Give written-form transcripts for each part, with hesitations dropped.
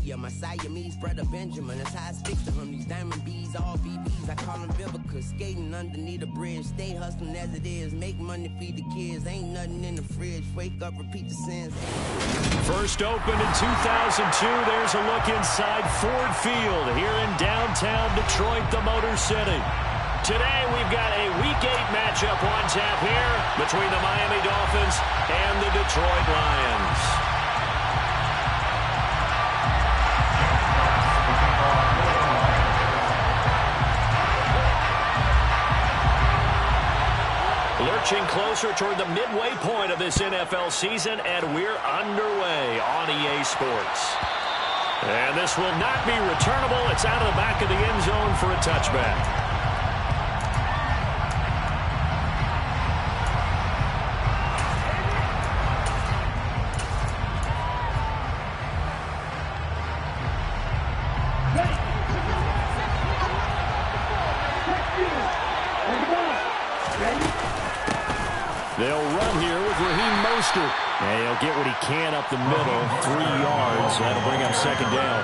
Yeah, my Siamese brother Benjamin, that's how I stick to him. These diamond bees, all BBs, I call them Vivica. Skating underneath the bridge, stay hustling as it is. Make money, feed the kids, ain't nothing in the fridge. Wake up, repeat the sins. First opened in 2002, there's a look inside Ford Field here in downtown Detroit, the Motor City. Today we've got a Week 8 matchup on tap here between the Miami Dolphins and the Detroit Lions. Lurching closer toward the midway point of this NFL season, and we're underway on EA Sports. And this will not be returnable. It's out of the back of the end zone for a touchback. They'll run here with Raheem Mostert. And he'll get what he can up the middle, 3 yards. That'll bring up second down.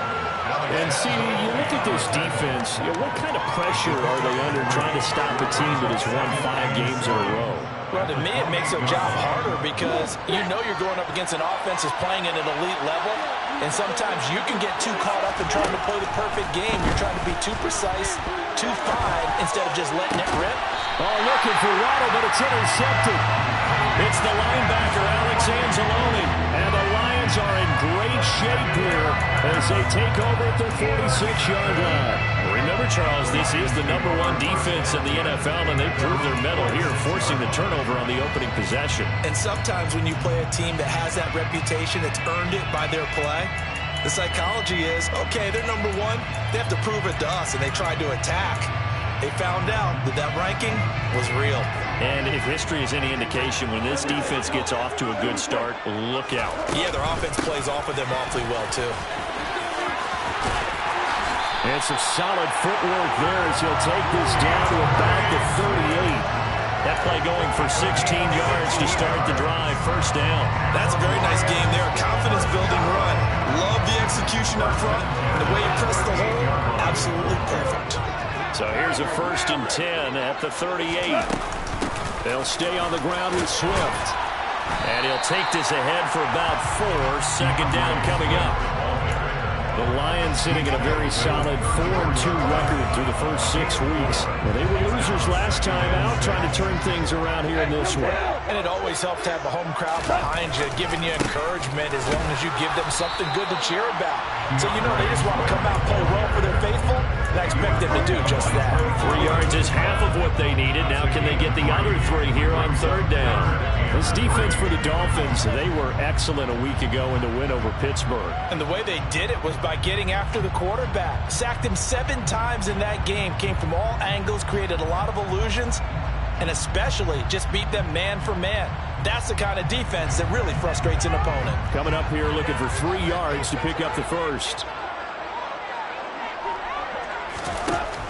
And see, you look at this defense, what kind of pressure are they under trying to stop a team that has won 5 games in a row? Well, to me, it makes their job harder because you know you're going up against an offense that's playing at an elite level. And sometimes you can get too caught up in trying to play the perfect game. You're trying to be too precise, too fine, instead of just letting it rip. Oh, looking for Waddle, but it's intercepted. It's the linebacker, Alex Anzalone. And the Lions are in great shape here as they take over at their 46-yard line. Remember, Charles, this is the #1 defense in the NFL, and they prove their mettle here, forcing the turnover on the opening possession. And sometimes when you play a team that has that reputation, that's earned it by their play, the psychology is, okay, they're #1. They have to prove it to us, and they tried to attack. They found out that that ranking was real. And if history is any indication, when this defense gets off to a good start, look out. Yeah, their offense plays off of them awfully well, too. And some solid footwork there as he'll take this down to about the 38. That play going for 16 yards to start the drive. First down. That's a very nice game there. Confidence-building run. Love the execution up front. The way he pressed the hole, absolutely perfect. So here's a 1st and 10 at the 38. They'll stay on the ground with Swift. And he'll take this ahead for about 4. Second down coming up. The Lions sitting at a very solid 4-2 record through the first 6 weeks. Well, they were losers last time out, trying to turn things around here in this one. And it always helps to have a home crowd behind you, giving you encouragement as long as you give them something good to cheer about. So, you know, they just want to come out and play well for their faithful, and I expect them to do just that. 3 yards is half of what they needed. Now can they get the other 3 here on 3rd down? This defense for the Dolphins, they were excellent a week ago in the win over Pittsburgh. And the way they did it was by getting after the quarterback. Sacked him 7 times in that game. Came from all angles, created a lot of illusions, and especially just beat them man for man. That's the kind of defense that really frustrates an opponent. Coming up here looking for 3 yards to pick up the first.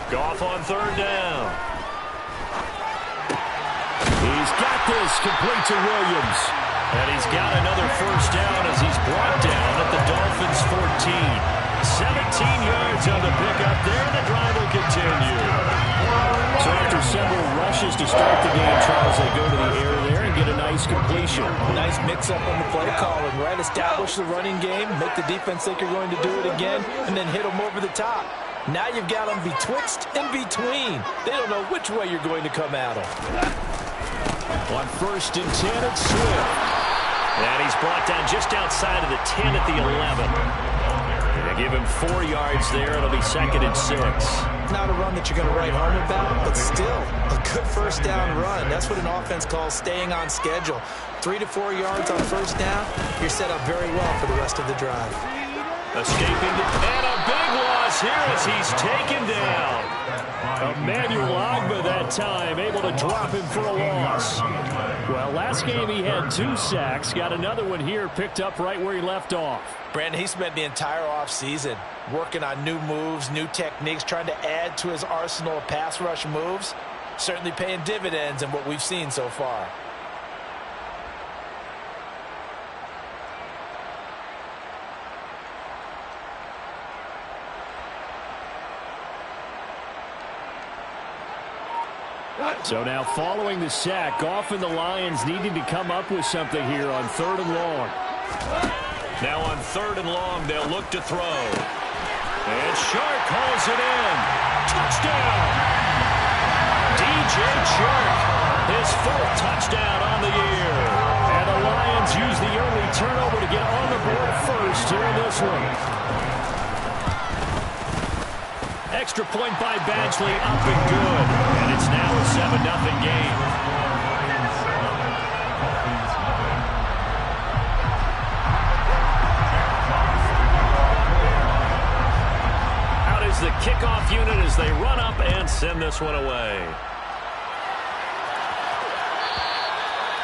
Goff on 3rd down. He's got this complete to Williams. And he's got another first down as he's brought down at the Dolphins' 14. 17 yards on the pickup there. The drive will continue. So after several rushes to start the game, Charles, they go to the air there and get a nice completion. Nice mix-up on the play calling, right? Establish the running game, make the defense think you're going to do it again, and then hit them over the top. Now you've got them betwixt and between. They don't know which way you're going to come at them. On 1st and 10, it's Swift. And he's brought down just outside of the 10 at the 11. And they give him 4 yards there. It'll be 2nd and 6. Not a run that you're going to write home about, but still a good first down run. That's what an offense calls staying on schedule. 3 to 4 yards on first down, you're set up very well for the rest of the drive. Escaping, and a big loss here as he's taken down. Emmanuel Ogbah that time, able to drop him for a loss. Well, last game he had 2 sacks. Got another one here, picked up right where he left off. Brandon, he spent the entire offseason working on new moves, new techniques, trying to add to his arsenal of pass rush moves. Certainly paying dividends in what we've seen so far. So now following the sack, often the Lions needing to come up with something here on 3rd and long. Now on 3rd and long, they'll look to throw. And Chark hauls it in. Touchdown! DJ Chark, his 4th touchdown on the year. And the Lions use the early turnover to get on the board first here in this one. Extra point by Badgley, up and good. And it's now a 7-0 game. Out is the kickoff unit as they run up and send this one away.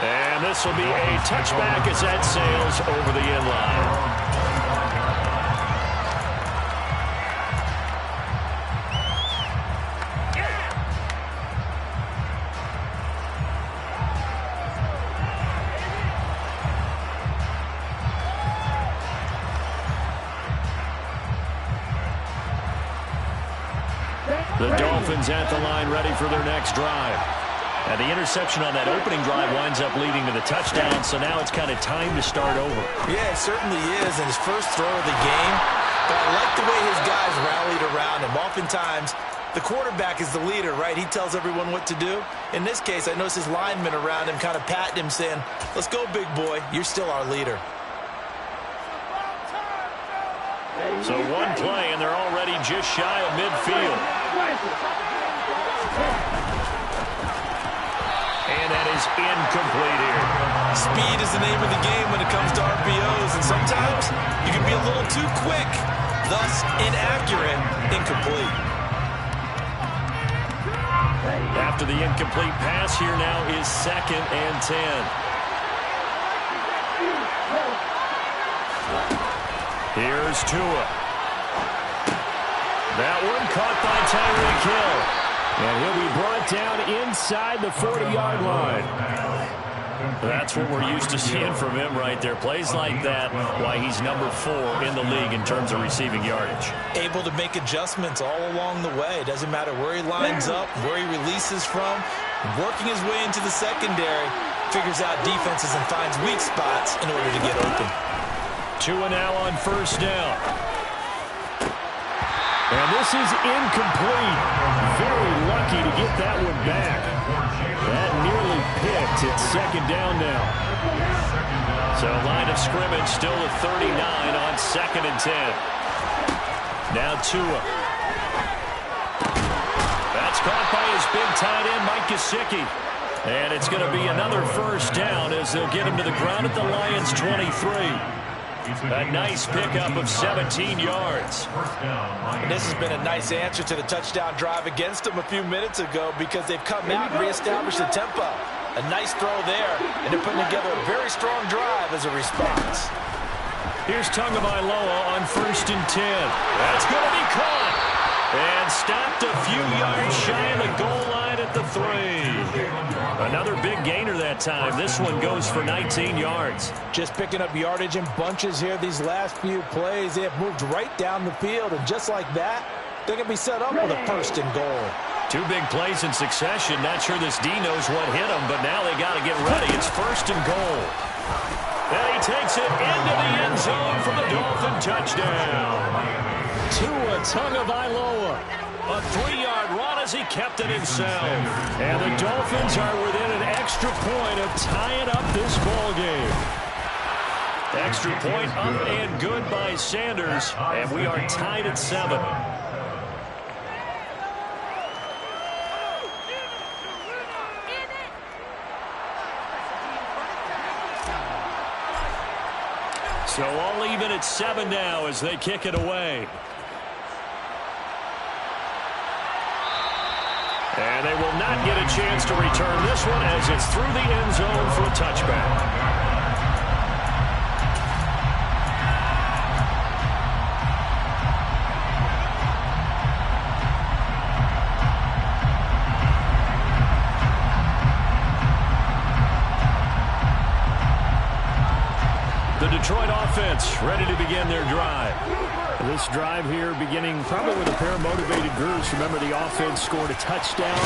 And this will be a touchback as that sails over the end line. The Dolphins at the line ready for their next drive. And the interception on that opening drive winds up leading to the touchdown, so now it's kind of time to start over. Yeah, it certainly is, and his first throw of the game. But I like the way his guys rallied around him. Oftentimes, the quarterback is the leader, right? He tells everyone what to do. In this case, I noticed his linemen around him kind of patting him, saying, "Let's go, big boy. You're still our leader." So one play, and they're already just shy of midfield. And that is incomplete here. Speed is the name of the game when it comes to RPOs, and sometimes you can be a little too quick, thus inaccurate, incomplete. After the incomplete pass, here now is 2nd and 10. Here's Tua. That one caught by Tyreek Hill. And he'll be brought down inside the 40-yard line. That's what we're used to seeing from him right there. Plays like that, why he's number 4 in the league in terms of receiving yardage. Able to make adjustments all along the way. Doesn't matter where he lines up, where he releases from. Working his way into the secondary, figures out defenses and finds weak spots in order to get open. Tua now on 1st down. And this is incomplete. Very lucky to get that one back. That nearly picked. It's 2nd down now. So line of scrimmage still at 39 on 2nd and 10. Now Tua. That's caught by his big tight end, Mike Gesicki. And it's going to be another 1st down as they'll get him to the ground at the Lions' 23. A nice pickup of 17 yards. And this has been a nice answer to the touchdown drive against them a few minutes ago because they've come out and reestablished the tempo. A nice throw there, and they're putting together a very strong drive as a response. Here's Tagovailoa on 1st and 10. That's going to be caught. And stopped a few yards shy of the goal line at the 3. Another big gainer that time. This one goes for 19 yards. Just picking up yardage in bunches here these last few plays. They have moved right down the field, and just like that, they're going to be set up with a 1st and goal. 2 big plays in succession. Not sure this D knows what hit him, but now they got to get ready. It's 1st and goal. And he takes it into the end zone for the Dolphin touchdown. Tua Tagovailoa. A 3-yard run as he kept it himself. And the Dolphins are within an extra point of tying up this ball game. Extra point up and good by Sanders. And we are tied at 7. So all even at 7 now as they kick it away. And they will not get a chance to return this one as it's through the end zone for a touchback. The Detroit offense ready to begin their drive. This drive here beginning probably with a pair of motivated groups. Remember, the offense scored a touchdown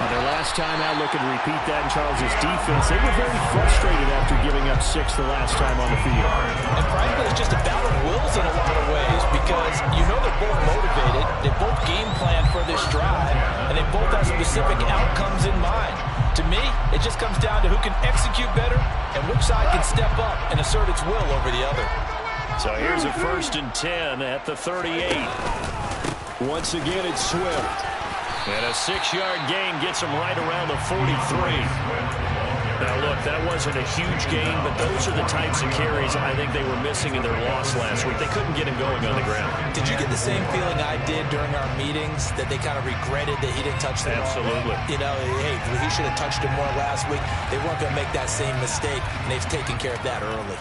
on their last time out. Looking to repeat that in Charles' defense. They were very frustrated after giving up 6 the last time on the field. And frankly, it's just a battle of wills in a lot of ways because you know they're both motivated. They both game plan for this drive, and they both have specific outcomes in mind. To me, it just comes down to who can execute better and which side can step up and assert its will over the other. So here's a 1st and 10 at the 38. Once again, it's Swift. And a 6-yard gain gets him right around the 43. Now, look, that wasn't a huge gain, but those are the types of carries I think they were missing in their loss last week. They couldn't get him going on the ground. Did you get the same feeling I did during our meetings, that they kind of regretted that he didn't touch the ball? Absolutely. You know, hey, he should have touched it more last week. They weren't going to make that same mistake, and they've taken care of that early.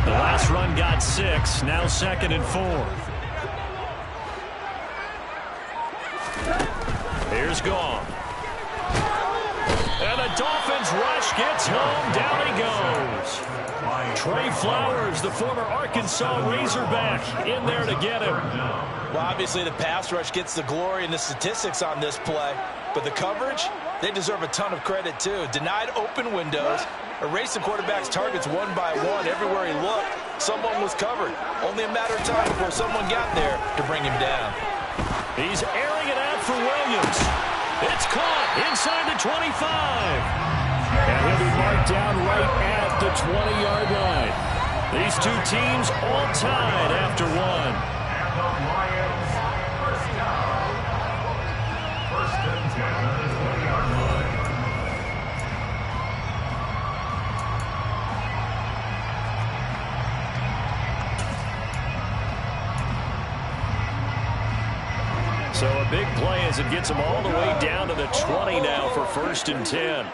The last run got 6, now 2nd and 4. Here's Goff. And the Dolphins rush gets home. Down he goes. Trey Flowers, the former Arkansas Razorback, in there to get him. Well, obviously the pass rush gets the glory and the statistics on this play, but the coverage, they deserve a ton of credit too. Denied open windows, erased the quarterback's targets one by one. Everywhere he looked, someone was covered. Only a matter of time before someone got there to bring him down. He's airing it out for Williams. It's caught inside the 25. And he'll be marked down right at the 20-yard line. These two teams all tied after one. First and 10 at the 20-yard line. So a big play as it gets him all the way down to the 20 now for 1st and 10.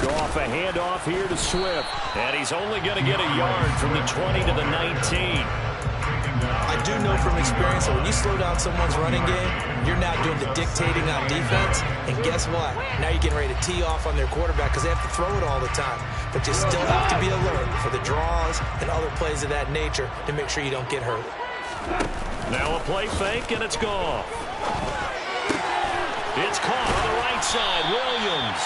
Goff, a handoff here to Swift. And he's only going to get a yard from the 20 to the 19. I do know from experience that when you slow down someone's running game, you're now doing the dictating on defense. And guess what? Now you're getting ready to tee off on their quarterback because they have to throw it all the time. But you still have to be alert for the draws and other plays of that nature to make sure you don't get hurt. Now a play fake, and it's gone. It's caught on the right side, Williams.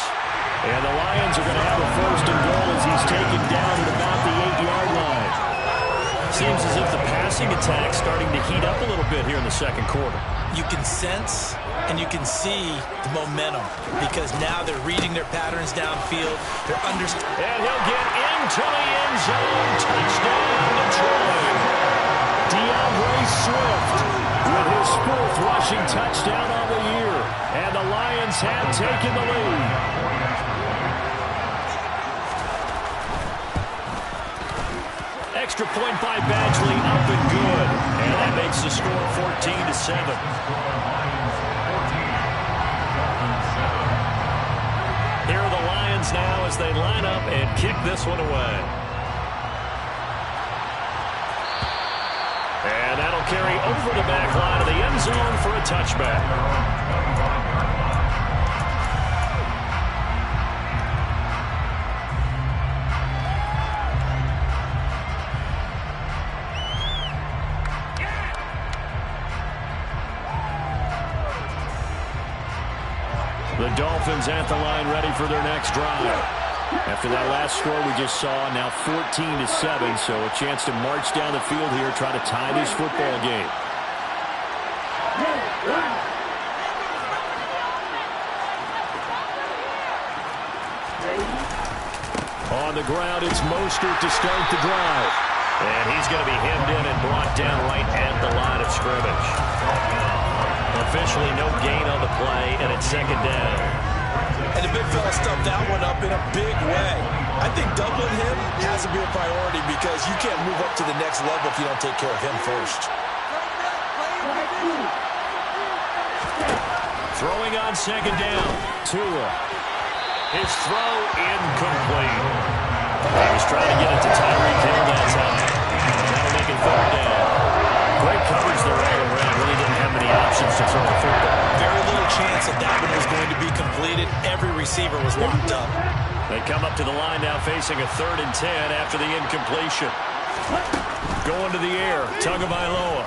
And the Lions are going to have a 1st and goal as he's taken down at about the 8-yard line. Seems as if the passing attack's starting to heat up a little bit here in the 2nd quarter. You can sense and you can see the momentum because now they're reading their patterns downfield. They're understanding. And he'll get into the end zone. Touchdown, Detroit. DeAndre Swift with his 4th rushing touchdown on the year. And the Lions have taken the lead. Extra point by Badgley, up and good. And that makes the score 14-7. Here are the Lions now as they line up and kick this one away. And that'll carry over the back line of the end zone for a touchback. The Dolphins at the line ready for their next drive. After that last score we just saw, now 14-7, so a chance to march down the field here, try to tie this football game. On the ground, it's Mostert to start the drive. And he's going to be hemmed in and brought down right at the line of scrimmage. Officially no gain on the play, and it's 2nd down. And the big fella stuffed that one up in a big way. I think doubling him has to be a priority because you can't move up to the next level if you don't take care of him first. Throwing on 2nd down. Tua. His throw incomplete. He was trying to get it to Tyreek Hill that time. That'll make it 3rd down. Great coverage there all around. Really didn't have many options to throw the football. Very little chance that that one was going to be completed. Every receiver was locked up. They come up to the line now facing a 3rd and 10 after the incompletion. Going to the air, Tagovailoa.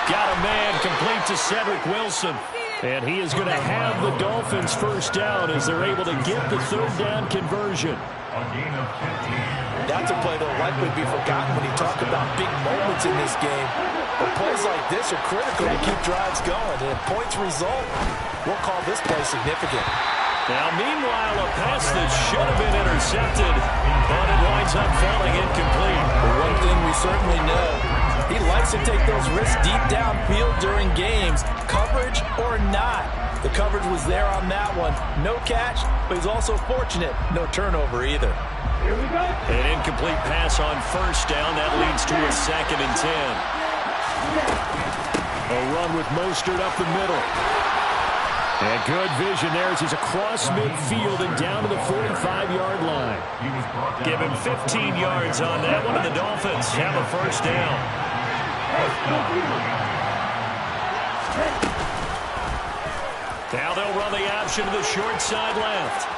Got a man complete to Cedric Wilson. And he is going to have the Dolphins first down as they're able to get the 3rd down conversion. That's a play that will likely be forgotten when you talk about big moments in this game. But plays like this are critical to keep drives going. And if points result, we'll call this play significant. Now, meanwhile, a pass that should have been intercepted, but it winds up falling incomplete. But one thing we certainly know, he likes to take those risks deep downfield during games, coverage or not. The coverage was there on that one. No catch, but he's also fortunate. No turnover either. An incomplete pass on first down. That leads to a 2nd and 10. A run with Mostert up the middle. And good vision there as he's across midfield and down to the 45-yard line. Give him 15 yards on that one, and the Dolphins have a first down. Now they'll run the option to the short side left.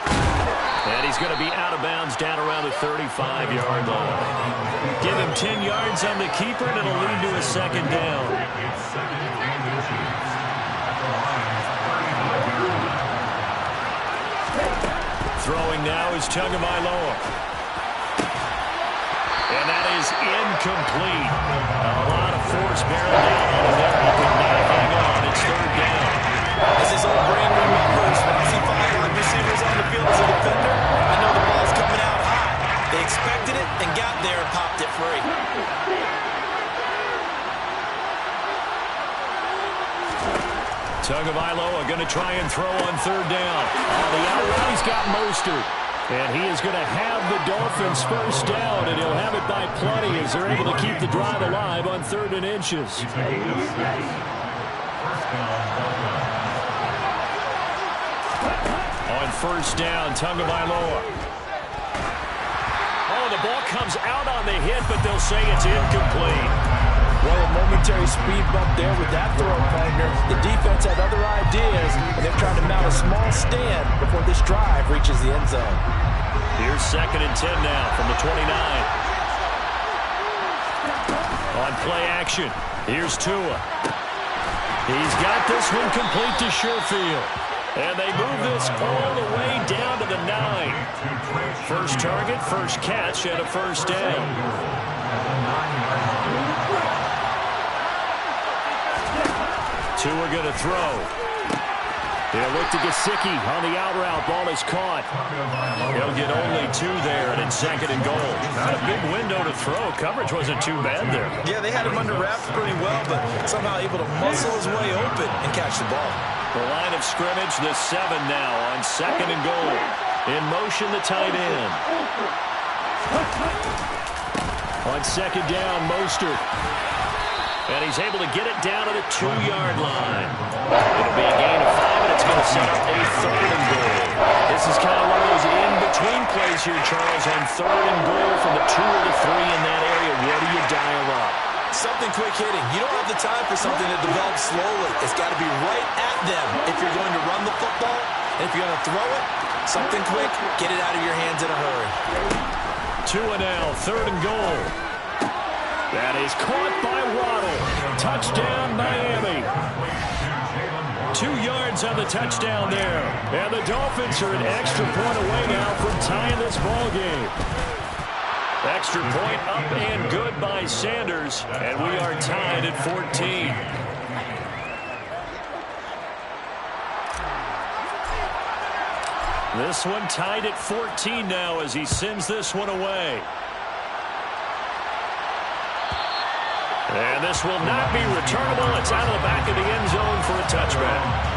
And he's going to be out of bounds down around the 35-yard line. Give him 10 yards on the keeper, and it'll lead to a 2nd down. Throwing now is Tagovailoa. And that is incomplete. A lot of force barreling down on him there. He could not hang on. It's 3rd down. As his old brain remembers, when I see 5 wide receivers on the field as a defender, I know the ball's coming out high. They expected it and got there and popped it free. Tagovailoa going to try and throw on 3rd down. On the outside, he's got Mostert. And he is going to have the Dolphins first down, and he'll have it by plenty as they're able to keep the drive alive on 3rd and inches. On first down, Tagovailoa. Oh, the ball comes out on the hit, but they'll say it's incomplete. Well, a momentary speed bump there with that throw, partner. The defense had other ideas, and they're trying to mount a small stand before this drive reaches the end zone. Here's 2nd and 10 now from the 29. On play action, here's Tua. He's got this one complete to Sherfield. And they move this all the way down to the 9. First target, first catch, and a first down. Tua going to throw. He'll look to Gesicki on the out route. Ball is caught. He'll get only 2 there, and it's 2nd and goal. Not a big window to throw. Coverage wasn't too bad there. Yeah, they had him under wraps pretty well, but somehow able to muscle his way open and catch the ball. The line of scrimmage, the 7 now on 2nd and goal. In motion, the tight end. On 2nd down, Mostert. And he's able to get it down to the 2-yard line. It'll be a gain of 5, and it's going to set up a 3rd and goal. This is kind of one of those in-between plays here, Charles, on 3rd and goal from the 2 or the 3 in that area. Where do you dial up? Something quick hitting. You don't have the time for something that develops slowly. It's got to be right at them if you're going to run the football. And if you're going to throw it, something quick, get it out of your hands in a hurry. Tua now, 3rd and goal. That is caught by Waddle. Touchdown, Miami. 2 yards on the touchdown there. And the Dolphins are an extra point away now from tying this ball game. Extra point up and good by Sanders. And we are tied at 14. This one tied at 14 now as he sends this one away. And this will not be returnable. It's out of the back of the end zone for a touchback.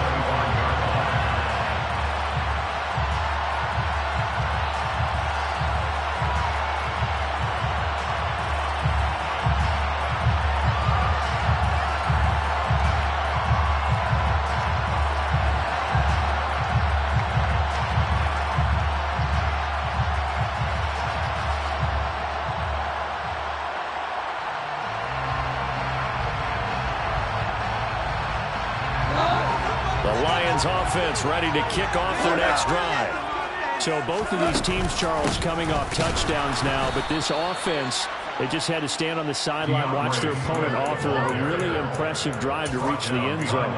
Offense ready to kick off their next drive. So both of these teams, Charles, coming off touchdowns now, but this offense, they just had to stand on the sideline, watch their opponent offer a really impressive drive to reach the end zone.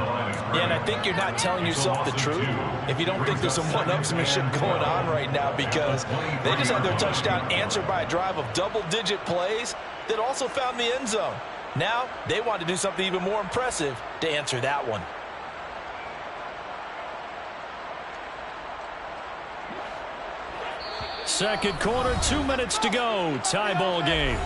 Yeah, and I think you're not telling yourself the truth if you don't think there's some one-upsmanship going on right now, because they just had their touchdown answered by a drive of double-digit plays that also found the end zone. Now they want to do something even more impressive to answer that one. Second quarter, 2 minutes to go. Tie ball game.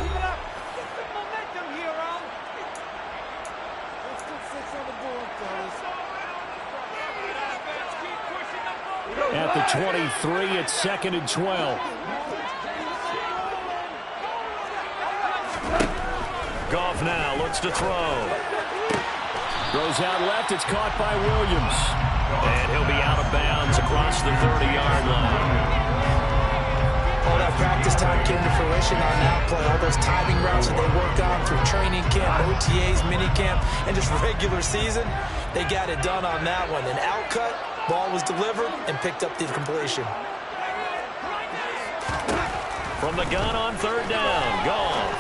At the 23, it's 2nd and 12. Goff now looks to throw. Throws out left. It's caught by Williams. And he'll be out of bounds across the 30-yard line. All that practice time came to fruition on that play. All those timing routes that they worked on through training camp, OTAs, minicamp, and just regular season, they got it done on that one. An outcut, ball was delivered, and picked up the completion. From the gun on 3rd down, Goff.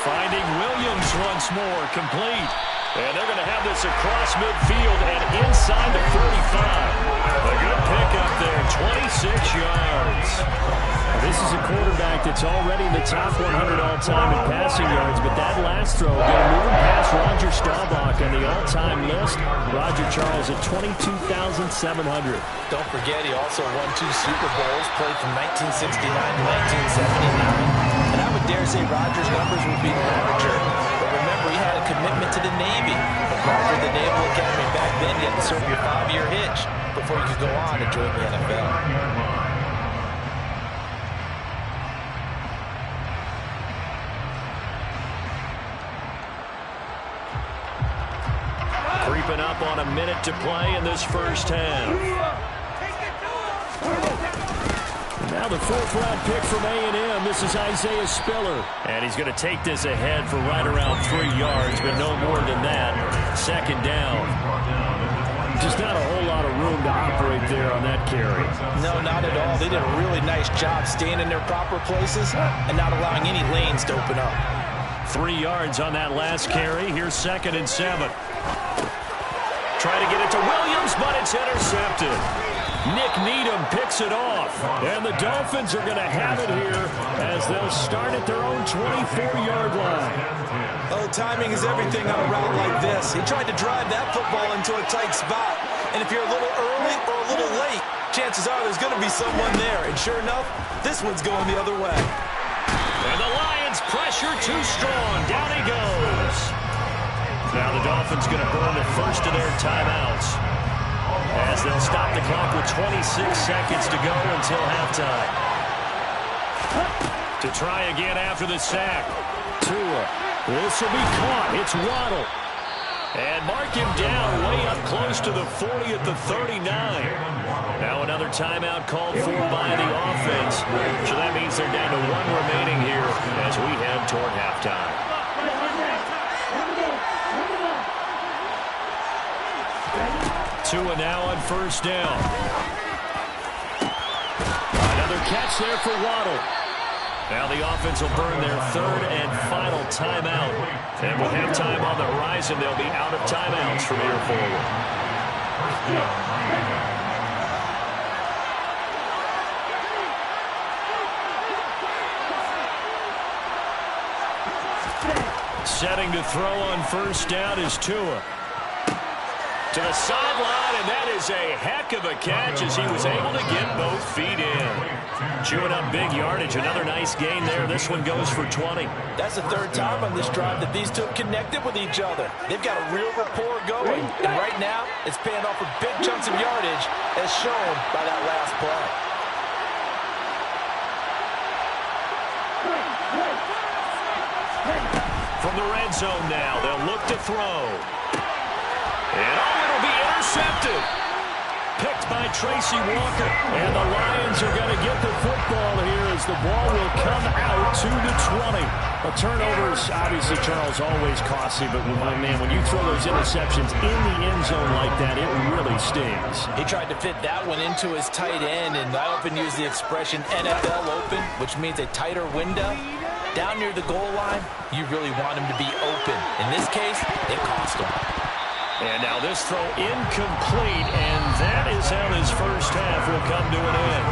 Finding Williams once more, complete. And they're going to have this across midfield and inside the 35. A good pickup there, 26 yards. This is a quarterback that's already in the top 100 all-time in passing yards, but that last throw going to move him past Roger Staubach on the all-time list. Roger Charles at 22,700. Don't forget, he also won 2 Super Bowls, played from 1969 to 1979. And I would dare say Roger's numbers would be larger. But remember, he had a commitment to the Navy. And part of the Naval Academy back then, you had to serve your 5-year hitch before you could go on and join the NFL. Creeping up on a minute to play in this first half. Now the 4th-round pick from A&M. This is Isaiah Spiller. And he's going to take this ahead for right around 3 yards, but no more than that. 2nd down. Just not a whole lot of room to operate there on that carry. No, not at all. They did a really nice job staying in their proper places and not allowing any lanes to open up. 3 yards on that last carry. Here's 2nd and 7. Try to get it to Williams, but it's intercepted. Nick Needham picks it off. And the Dolphins are going to have it here as they'll start at their own 24-yard line. Oh, timing is everything on a route like this. He tried to drive that football into a tight spot. And if you're a little early or a little late, chances are there's going to be someone there. And sure enough, this one's going the other way. And the Lions pressure too strong. Down he goes. Now the Dolphins going to burn the first of their timeouts, as they'll stop the clock with 26 seconds to go until halftime. To try again after the sack. Tua. This will be caught. It's Waddle. And mark him down way up close to the 40 at the 39. Now another timeout called for by the offense. So that means they're down to 1 remaining here as we head toward halftime. Tua now on 1st down. Another catch there for Waddle. Now the offense will burn their 3rd and final timeout. And with halftime on the horizon, they'll be out of timeouts from here forward. Setting to throw on 1st down is Tua. To the sideline, and that is a heck of a catch as he was able to get both feet in. Chewing up big yardage. Another nice gain there. This one goes for 20. That's the 3rd time on this drive that these two have connected with each other. They've got a real rapport going. And right now, it's paying off with big chunks of yardage, as shown by that last play. From the red zone now, they'll look to throw. And it'll be intercepted. Picked by Tracy Walker. And the Lions are going to get the football here as the ball will come out to the 20. A turnover is obviously, Charles, always costly, but man, when you throw those interceptions in the end zone like that, it really stings. He tried to fit that one into his tight end, and I often use the expression NFL open, which means a tighter window. Down near the goal line, you really want him to be open. In this case, it cost him. And now this throw incomplete, and that is how this first half will come to an end.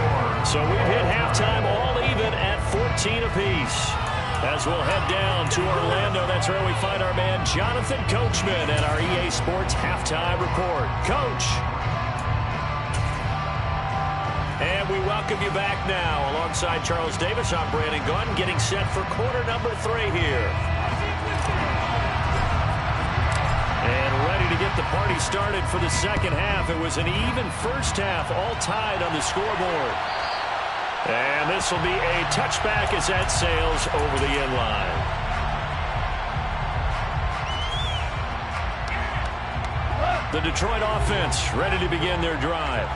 So we've hit halftime all even at 14 apiece. As we'll head down to Orlando, that's where we find our man Jonathan Coachman at our EA Sports Halftime Report. Coach. And we welcome you back now. Alongside Charles Davis, I'm Brandon Gunn, getting set for quarter number 3 here. And ready to get the party started for the second half. It was an even first half, all tied on the scoreboard. And this will be a touchback as that sails over the end line. The Detroit offense ready to begin their drive.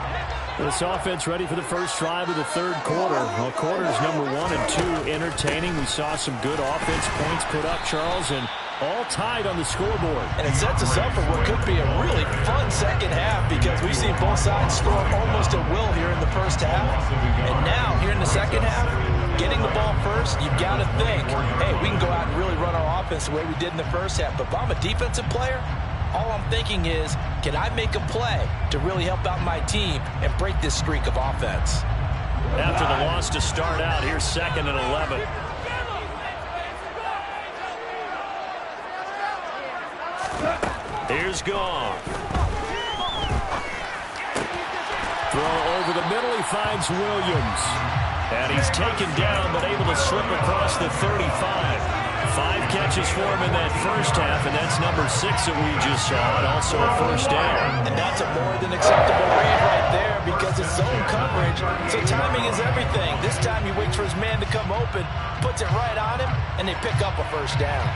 This offense ready for the first drive of the third quarter. Well, quarters number 1 and 2 entertaining. We saw some good offense points put up, Charles, and all tied on the scoreboard. And it sets us up for what could be a really fun second half because we've seen both sides score almost at will here in the first half. And now, here in the second half, getting the ball first, you've got to think, hey, we can go out and really run our offense the way we did in the first half. But if I'm a defensive player, all I'm thinking is, can I make a play to really help out my team and break this streak of offense? After the loss to start out, here's 2nd and 11. Here's Goff. Throw over the middle, he finds Williams. And he's taken down, but able to slip across the 35. 5 catches for him in that first half, and that's number 6 that we just saw, and also a first down. And that's a more than acceptable read right there because it's zone coverage, so timing is everything. This time he waits for his man to come open, puts it right on him, and they pick up a first down.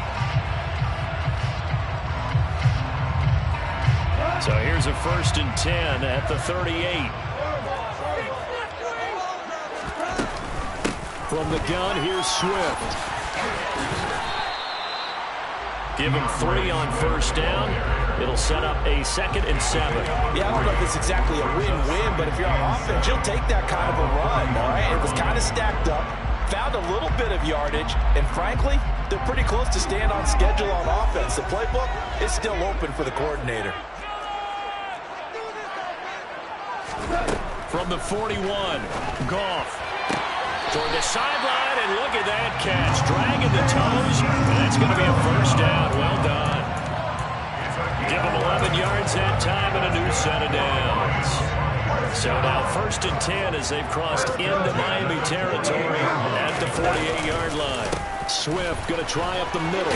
So here's a 1st and 10 at the 38. From the gun, here's Swift. Give him 3 on first down. It'll set up a 2nd and 7. Yeah, I don't know if it's exactly a win-win, but if you're on offense, you'll take that kind of a run, all right? It was kind of stacked up, found a little bit of yardage, and frankly, they're pretty close to staying on schedule on offense. The playbook is still open for the coordinator. From the 41, Goff. Toward the sideline, and look at that catch. Dragging the toes, and that's going to be a first down. Well done. Give him 11 yards that time and a new set of downs. So now 1st and 10 as they've crossed into Miami territory at the 48-yard line. Swift going to try up the middle.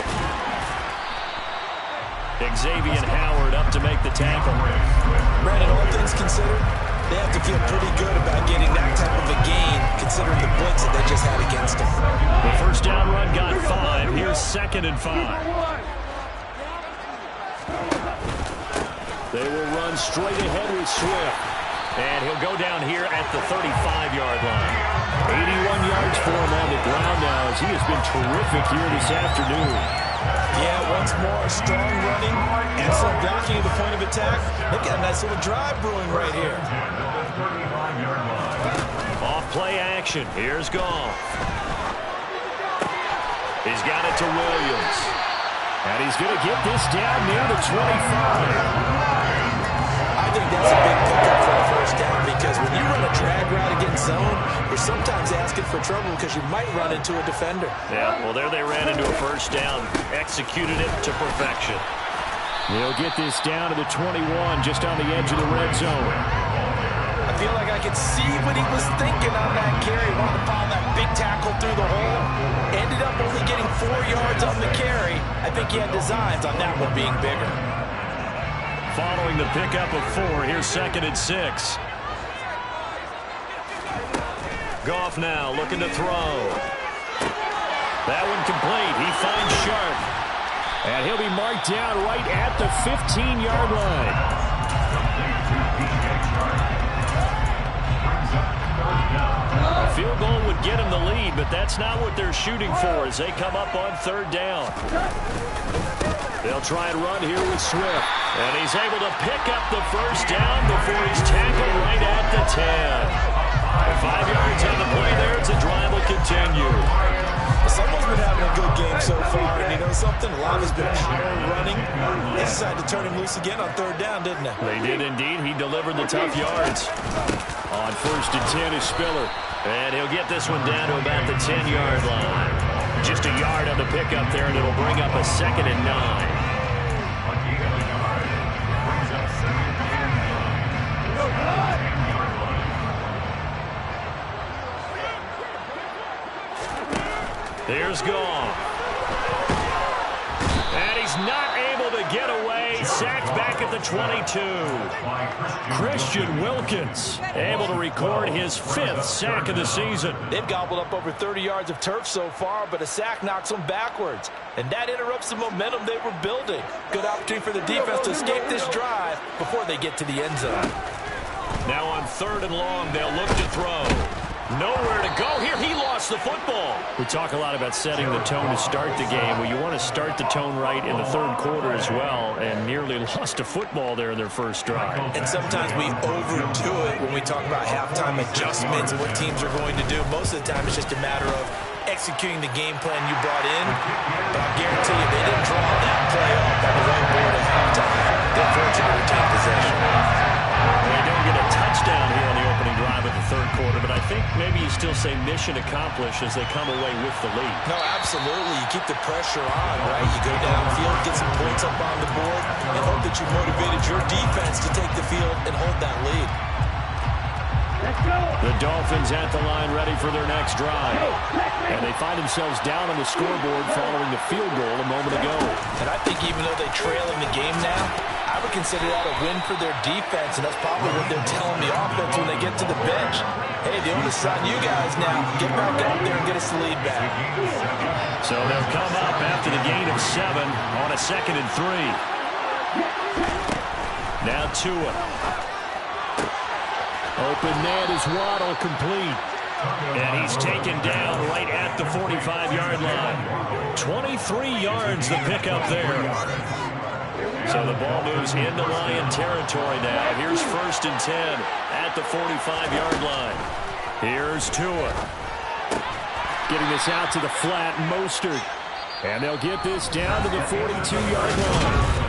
Xavier Howard up to make the tackle. Brandon, all things considered, they have to feel pretty good about getting that type of a gain, considering the blitz that they just had against them. The first down run got 5. Here's 2nd and 5. They will run straight ahead with Swift. And he'll go down here at the 35-yard line. 81 yards for him on the ground now as he has been terrific here this afternoon. Yeah, once more, strong running, excellent blocking at the point of attack. They've got a nice little drive brewing right here. Off play action. Here's Goff. He's got it to Williams. And he's going to get this down near the 25. I think that's a big pickup for a first down because when you run a drag route against zone, you're sometimes asking for trouble because you might run into a defender. Yeah, well, there they ran into a first down, executed it to perfection. They'll get this down to the 21, just on the edge of the red zone. I feel like I could see what he was thinking on that carry. Wanted to follow that big tackle through the hole. Ended up only getting 4 yards on the carry. I think he had designs on that one being bigger. Following the pickup of 4, here's 2nd and 6. Goff now looking to throw. That one complete. He finds Sharp. And he'll be marked down right at the 15-yard line. field goal would get him the lead, but that's not what they're shooting for as they come up on third down. They'll try and run here with Swift. And he's able to pick up the first down before he's tackled right at the 10. 5 yards on the play there as the drive will continue. Someone's been having a good game so far, and you know something? A lot has been power running. They decided to turn him loose again on third down, didn't they? They did indeed. He delivered the tough yards. On 1st and 10 is Spiller. And he'll get this one down to about the 10-yard line. Just a yard on the pickup there, and it'll bring up a 2nd and 9. Here's Goff. And he's not able to get away. Sacked back at the 22. Christian Wilkins able to record his 5th sack of the season. They've gobbled up over 30 yards of turf so far, but a sack knocks them backwards. And that interrupts the momentum they were building. Good opportunity for the defense to escape this drive before they get to the end zone. Now on 3rd and long, they'll look to throw. Nowhere to go here. He lost the football. We talk a lot about setting the tone to start the game. Well, you want to start the tone right in the 3rd quarter as well, and nearly lost a football there in their first drive. And sometimes we overdo it when we talk about halftime adjustments and what teams are going to do. Most of the time, it's just a matter of executing the game plan you brought in. But I guarantee you, they didn't draw that play up on the whiteboard at halftime. They're fortunate to retain possession. They don't get a touchdown here on the opening drive of the 3rd quarter, but I think maybe you still say mission accomplished as they come away with the lead. No, absolutely. You keep the pressure on, right? You go downfield, get some points up on the board, and hope that you motivated your defense to take the field and hold that lead. The Dolphins at the line ready for their next drive. And they find themselves down on the scoreboard following the field goal a moment ago. And I think even though they trail in the game now, I would consider that a win for their defense, and that's probably what they're telling the offense when they get to the bench. Hey, the onus is on you guys now. Get back out there and get us the lead back. So they'll come up after the gain of 7 on a 2nd and 3. Now Tua. Open net is Waddle, complete. And he's taken down right at the 45-yard line. 23 yards the pickup there. So the ball moves into Lion territory now. Here's 1st and 10 at the 45-yard line. Here's Tua. Getting this out to the flat, Mostert. And they'll get this down to the 42-yard line.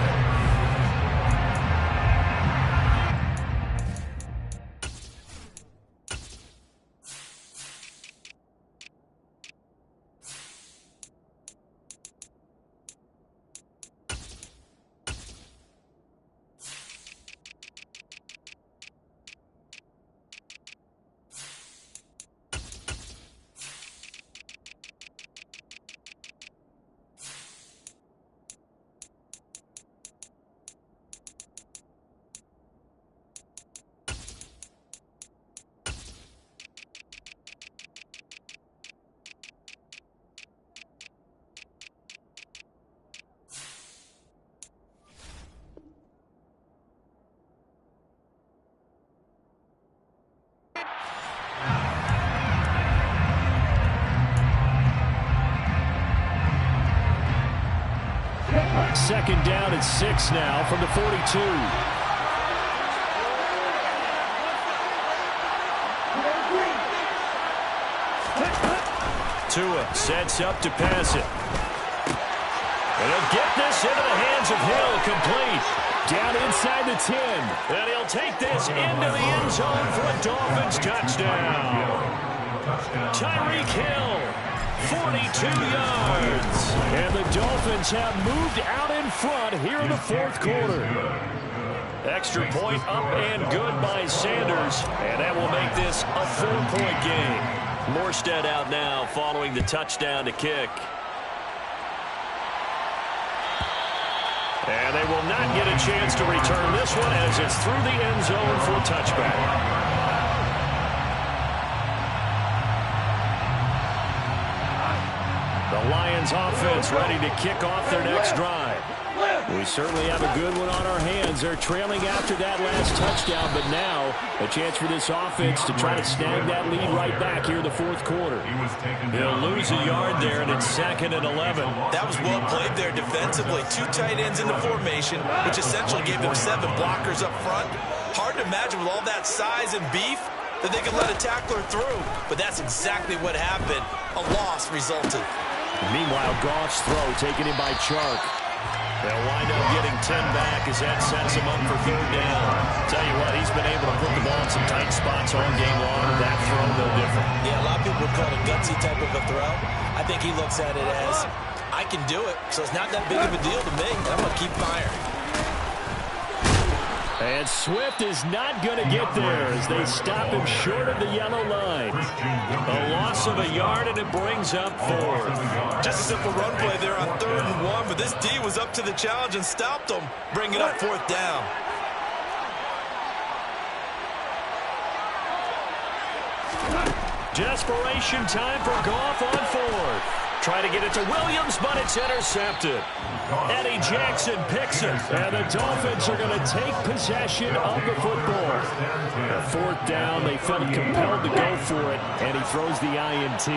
Second down and 6 now from the 42. Tua sets up to pass it. And he'll get this into the hands of Hill, complete. Down inside the 10. And he'll take this into the end zone for a Dolphins touchdown. Tyreek Hill, 42 yards. And the Dolphins have moved out in front here in the 4th quarter. Extra point up and good by Sanders. And that will make this a 4-point game. Morstead out now following the touchdown to kick. And they will not get a chance to return this one as it's through the end zone for a touchback. The Lions offense ready to kick off their next drive. We certainly have a good one on our hands. They're trailing after that last touchdown, but now a chance for this offense to try to snag that lead right back here in the fourth quarter. They'll lose a yard there, and it's 2nd and 11. That was well played there defensively. 2 tight ends in the formation, which essentially gave them 7 blockers up front. Hard to imagine with all that size and beef that they could let a tackler through, but that's exactly what happened. A loss resulted. Meanwhile, Goff's throw taken in by Chark. They'll wind up getting 10 back as that sets him up for 3rd down. Tell you what, he's been able to put the ball in some tight spots all game long. That throw, no different. Yeah, a lot of people would call it a gutsy type of a throw. I think he looks at it as, I can do it, so it's not that big of a deal to me, and I'm going to keep firing. And Swift is not going to get there as they stop him short of the yellow line. A loss of a yard, and it brings up 4th. Just a simple run play there on 3rd and 1, but this D was up to the challenge and stopped him, bringing up 4th down. Desperation time for Goff on 4th. Try to get it to Williams, but it's intercepted. Eddie Jackson picks it, and the Dolphins are going to take possession of the football. A 4th down, they felt compelled to go for it, and he throws the INT.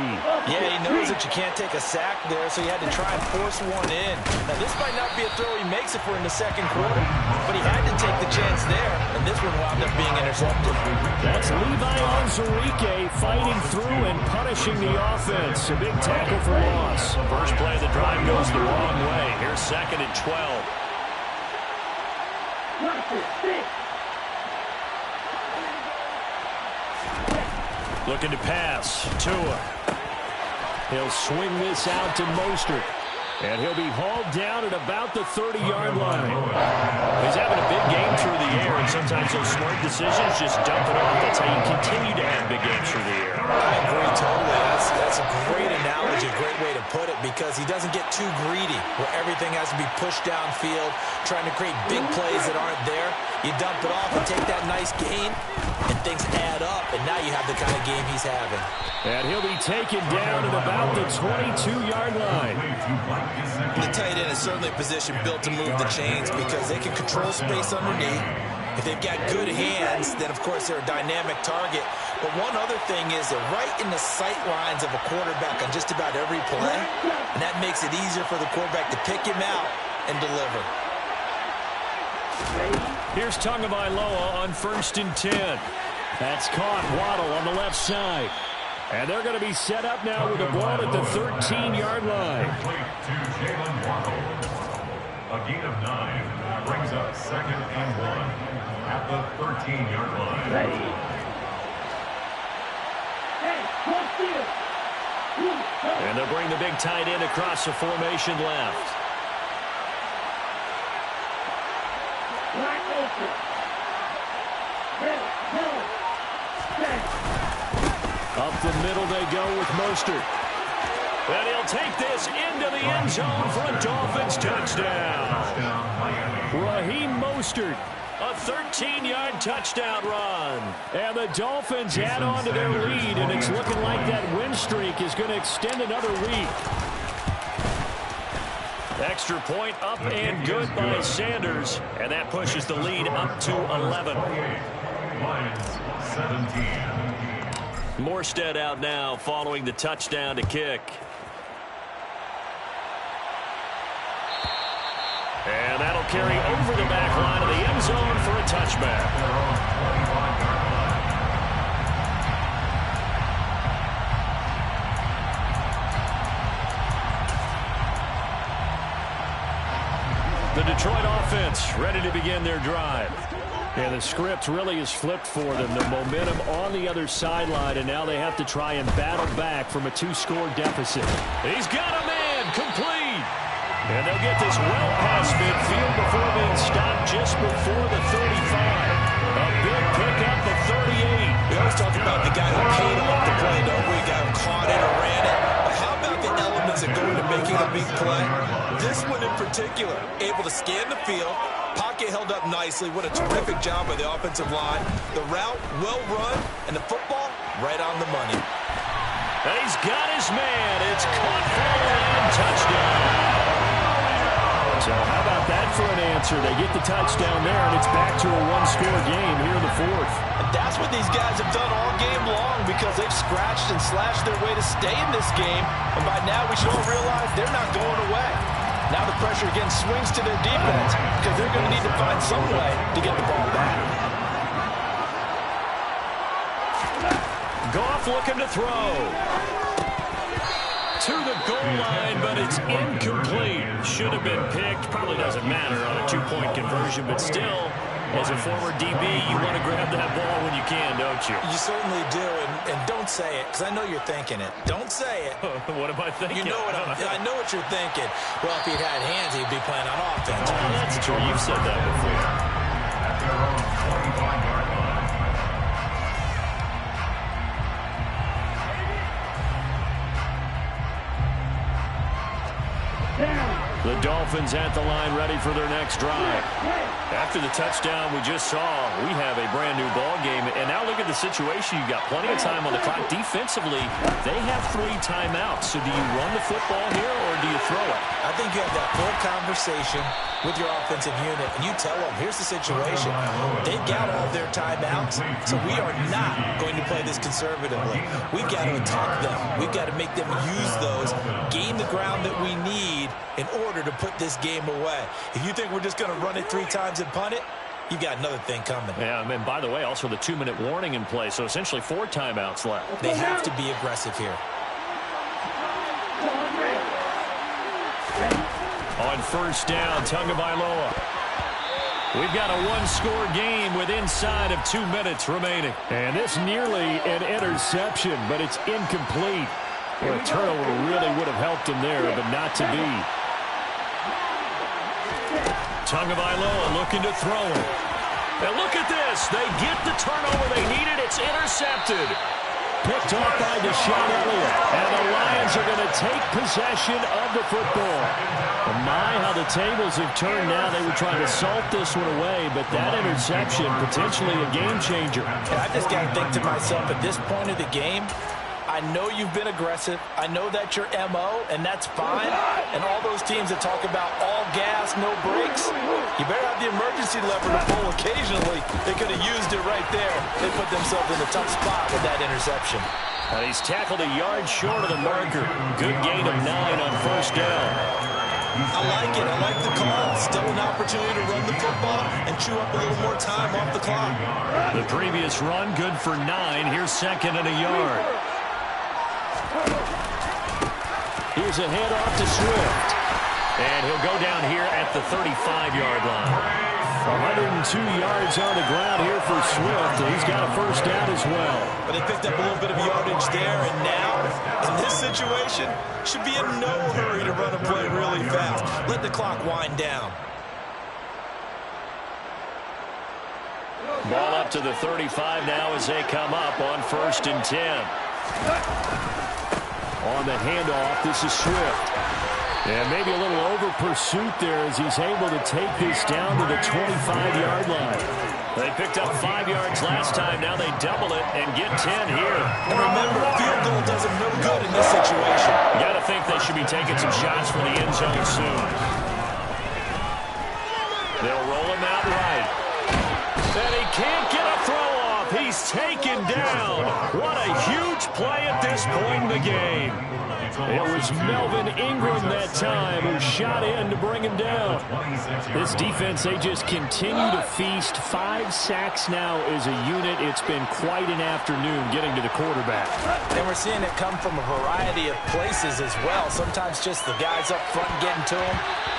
Yeah, he knows that you can't take a sack there, so he had to try and force one in. Now, this might not be a throw he makes if we're in the 2nd quarter, but he had to take the chance there, and this one wound up being intercepted. That's Levi Onwuzurike fighting through and punishing the offense. A big tackle for loss. First play of the drive goes the wrong way. Here's 2nd and 12. Looking to pass. Tua. He'll swing this out to Mostert. And he'll be hauled down at about the 30-yard line. He's having a big game through the air, and sometimes those smart decisions just dump it off. That's how you continue to have big games through the air. I agree totally. That's a great analogy, a great way to put it, because he doesn't get too greedy where everything has to be pushed downfield, trying to create big plays that aren't there. You dump it off and take that nice gain, and things add up, and now you have the kind of game he's having. And he'll be taken down at about the 22-yard line. The tight end is certainly a position built to move the chains because they can control space underneath. If they've got good hands, then, of course, they're a dynamic target. But one other thing is they're right in the sight lines of a quarterback on just about every play, and that makes it easier for the quarterback to pick him out and deliver. Here's Tagovailoa on 1st and 10. That's caught. Waddle on the left side. And they're going to be set up now with the ball at the 13-yard line. A gain of 9 brings up 2nd and 1 at the 13-yard line. And they'll bring the big tight end across the formation left. Up the middle they go with Mostert. And he'll take this into the end zone for a Dolphins touchdown. Raheem Mostert, a 13-yard touchdown run. And the Dolphins add on to their lead, and it's looking like that win streak is going to extend another week. Extra point up and good by Sanders, and that pushes the lead up to 11. Lions 17. Morstead out now following the touchdown to kick. And that'll carry over the back line of the end zone for a touchback. The Detroit offense ready to begin their drive. And the script really is flipped for them. The momentum on the other sideline, and now they have to try and battle back from a 2-score deficit. He's got a man, complete. And they'll get this well past midfield before being stopped just before the 35. A big pickup at 38. We always talk about the guy who paid off the play, don't we? Got him caught it or ran it. But how about the elements that go into making a big play? This one in particular, able to scan the field. Pocket held up nicely. What a terrific job by the offensive line. The route, well run, and the football, right on the money. And he's got his man. It's caught for and touchdown. So how about that for an answer. They get the touchdown there, and it's back to a one-score game here in the fourth. And that's what these guys have done all game long because they've scratched and slashed their way to stay in this game. And by now we should all realize they're not going away. Now the pressure again swings to their defense because they're going to need to find some way to get the ball back. Goff looking to throw. To the goal line, but it's incomplete. Should have been picked. Probably doesn't matter on a two-point conversion, but still, as a former DB, you want to grab that ball when you can, don't you? You certainly do, and don't say it, because I know you're thinking it. Don't say it. What am I thinking? You know what I know what you're thinking. Well, if he'd had hands, he'd be playing on offense. Oh, that's true. You've said that before. At their own 25-yard line. The Dolphins at the line ready for their next drive. After the touchdown we just saw, we have a brand new ball game. And now look at the situation. You've got plenty of time on the clock. Defensively, they have 3 timeouts. So do you run the football here or do you throw it? I think you have that full conversation with your offensive unit, and you tell them, here's the situation. They've got all their timeouts, so we are not going to play this conservatively. We've got to attack them. We've got to make them use those, gain the ground that we need in order to put this game away. If you think we're just going to run it 3 times and punt it, you've got another thing coming. Yeah, and by the way, also the 2-minute warning in play, so essentially 4 timeouts left. They have to be aggressive here. On first down, Tagovailoa. We've got a one-score game with inside of 2 minutes remaining. And this nearly an interception, but it's incomplete. Well, a turnover really would have helped him there, but not to be. Tagovailoa looking to throw it. And look at this. They get the turnover they needed. It's intercepted. Picked off by Deshaun Elliott. And the Lions are going to take possession of the football. And my, how the tables have turned now. They were trying to salt this one away, but that interception, potentially a game changer. And I just got to think to myself, at this point of the game, I know you've been aggressive. I know that's your MO, and that's fine. And all those teams that talk about all gas, no brakes, you better have the emergency lever to pull occasionally. They could have used it right there. They put themselves in a tough spot with that interception. And he's tackled a yard short of the marker. Good gain of 9 on first down. I like it. I like the call. Still an opportunity to run the football and chew up a little more time off the clock. The previous run, good for 9. Here's second and a yard. Here's a handoff to Swift. And he'll go down here at the 35-yard line. 102 yards on the ground here for Swift. And he's got a first down as well. But they picked up a little bit of yardage there. And now, in this situation, should be in no hurry to run a play really fast. Let the clock wind down. Ball up to the 35 now as they come up on first and 10. On the handoff, this is Swift. And maybe a little over pursuit there as he's able to take this down to the 25-yard line. They picked up 5 yards last time. Now they double it and get 10 here. And remember, field goal does them no good in this situation. You got to think they should be taking some shots for the end zone soon. They'll roll him out right. And he can't get a throw off. He's taken down. What a huge play at this point in the game. It was Melvin Ingram that time who shot in to bring him down. This defense, they just continue to feast. 5 sacks now as a unit. It's been quite an afternoon getting to the quarterback. And we're seeing it come from a variety of places as well. Sometimes just the guys up front getting to him.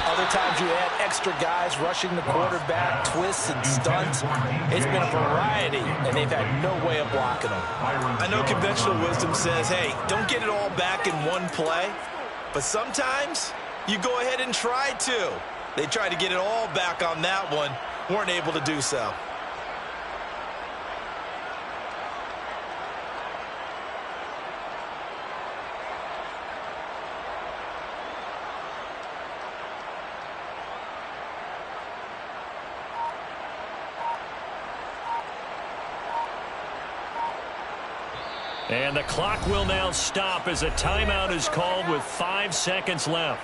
Other times you add extra guys rushing the quarterback, twists and stunts. It's been a variety, and they've had no way of blocking them. I know conventional wisdom says, hey, don't get it all back in one play, but sometimes you go ahead and try to. They tried to get it all back on that one, weren't able to do so. And the clock will now stop as a timeout is called with 5 seconds left.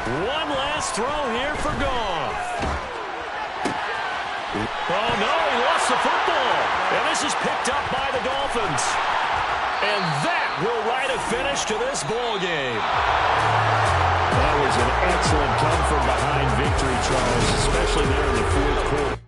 One last throw here for Goff. Oh, no, he lost the football. And this is picked up by the Dolphins. And that will write a finish to this ball game. That was an excellent come-from-behind victory, Charles, especially there in the fourth quarter.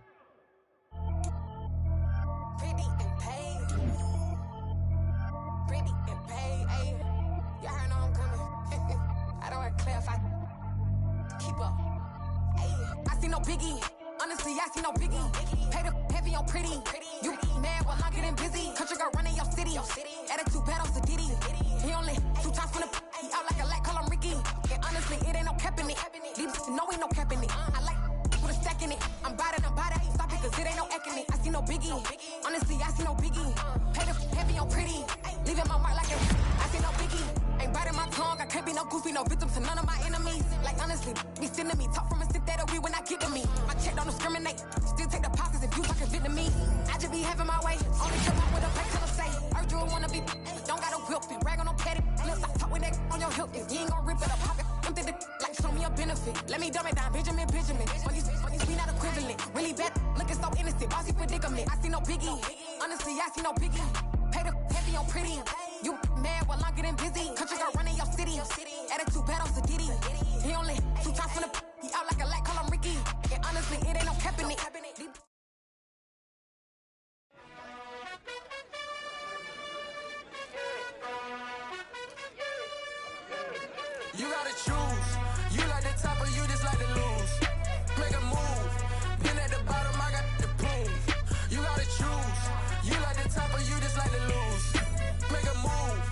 Let me dumb it down, Benjamin. We not equivalent. Really bad, looking so innocent. Bossy predicament. I see no biggie. Honestly, I see no biggie. Pay the heavy on pretty. You mad while I'm getting busy. Country girl running your city. Attitude bad on Sadiddy. He only 2 times from the he out like a light, call him Ricky. And honestly, it ain't no cap in it. You gotta choose. You like the top or you just like to lose. Make a move. Been at the bottom, I got the proof. You gotta choose. You like the top or you just like to lose. Make a move.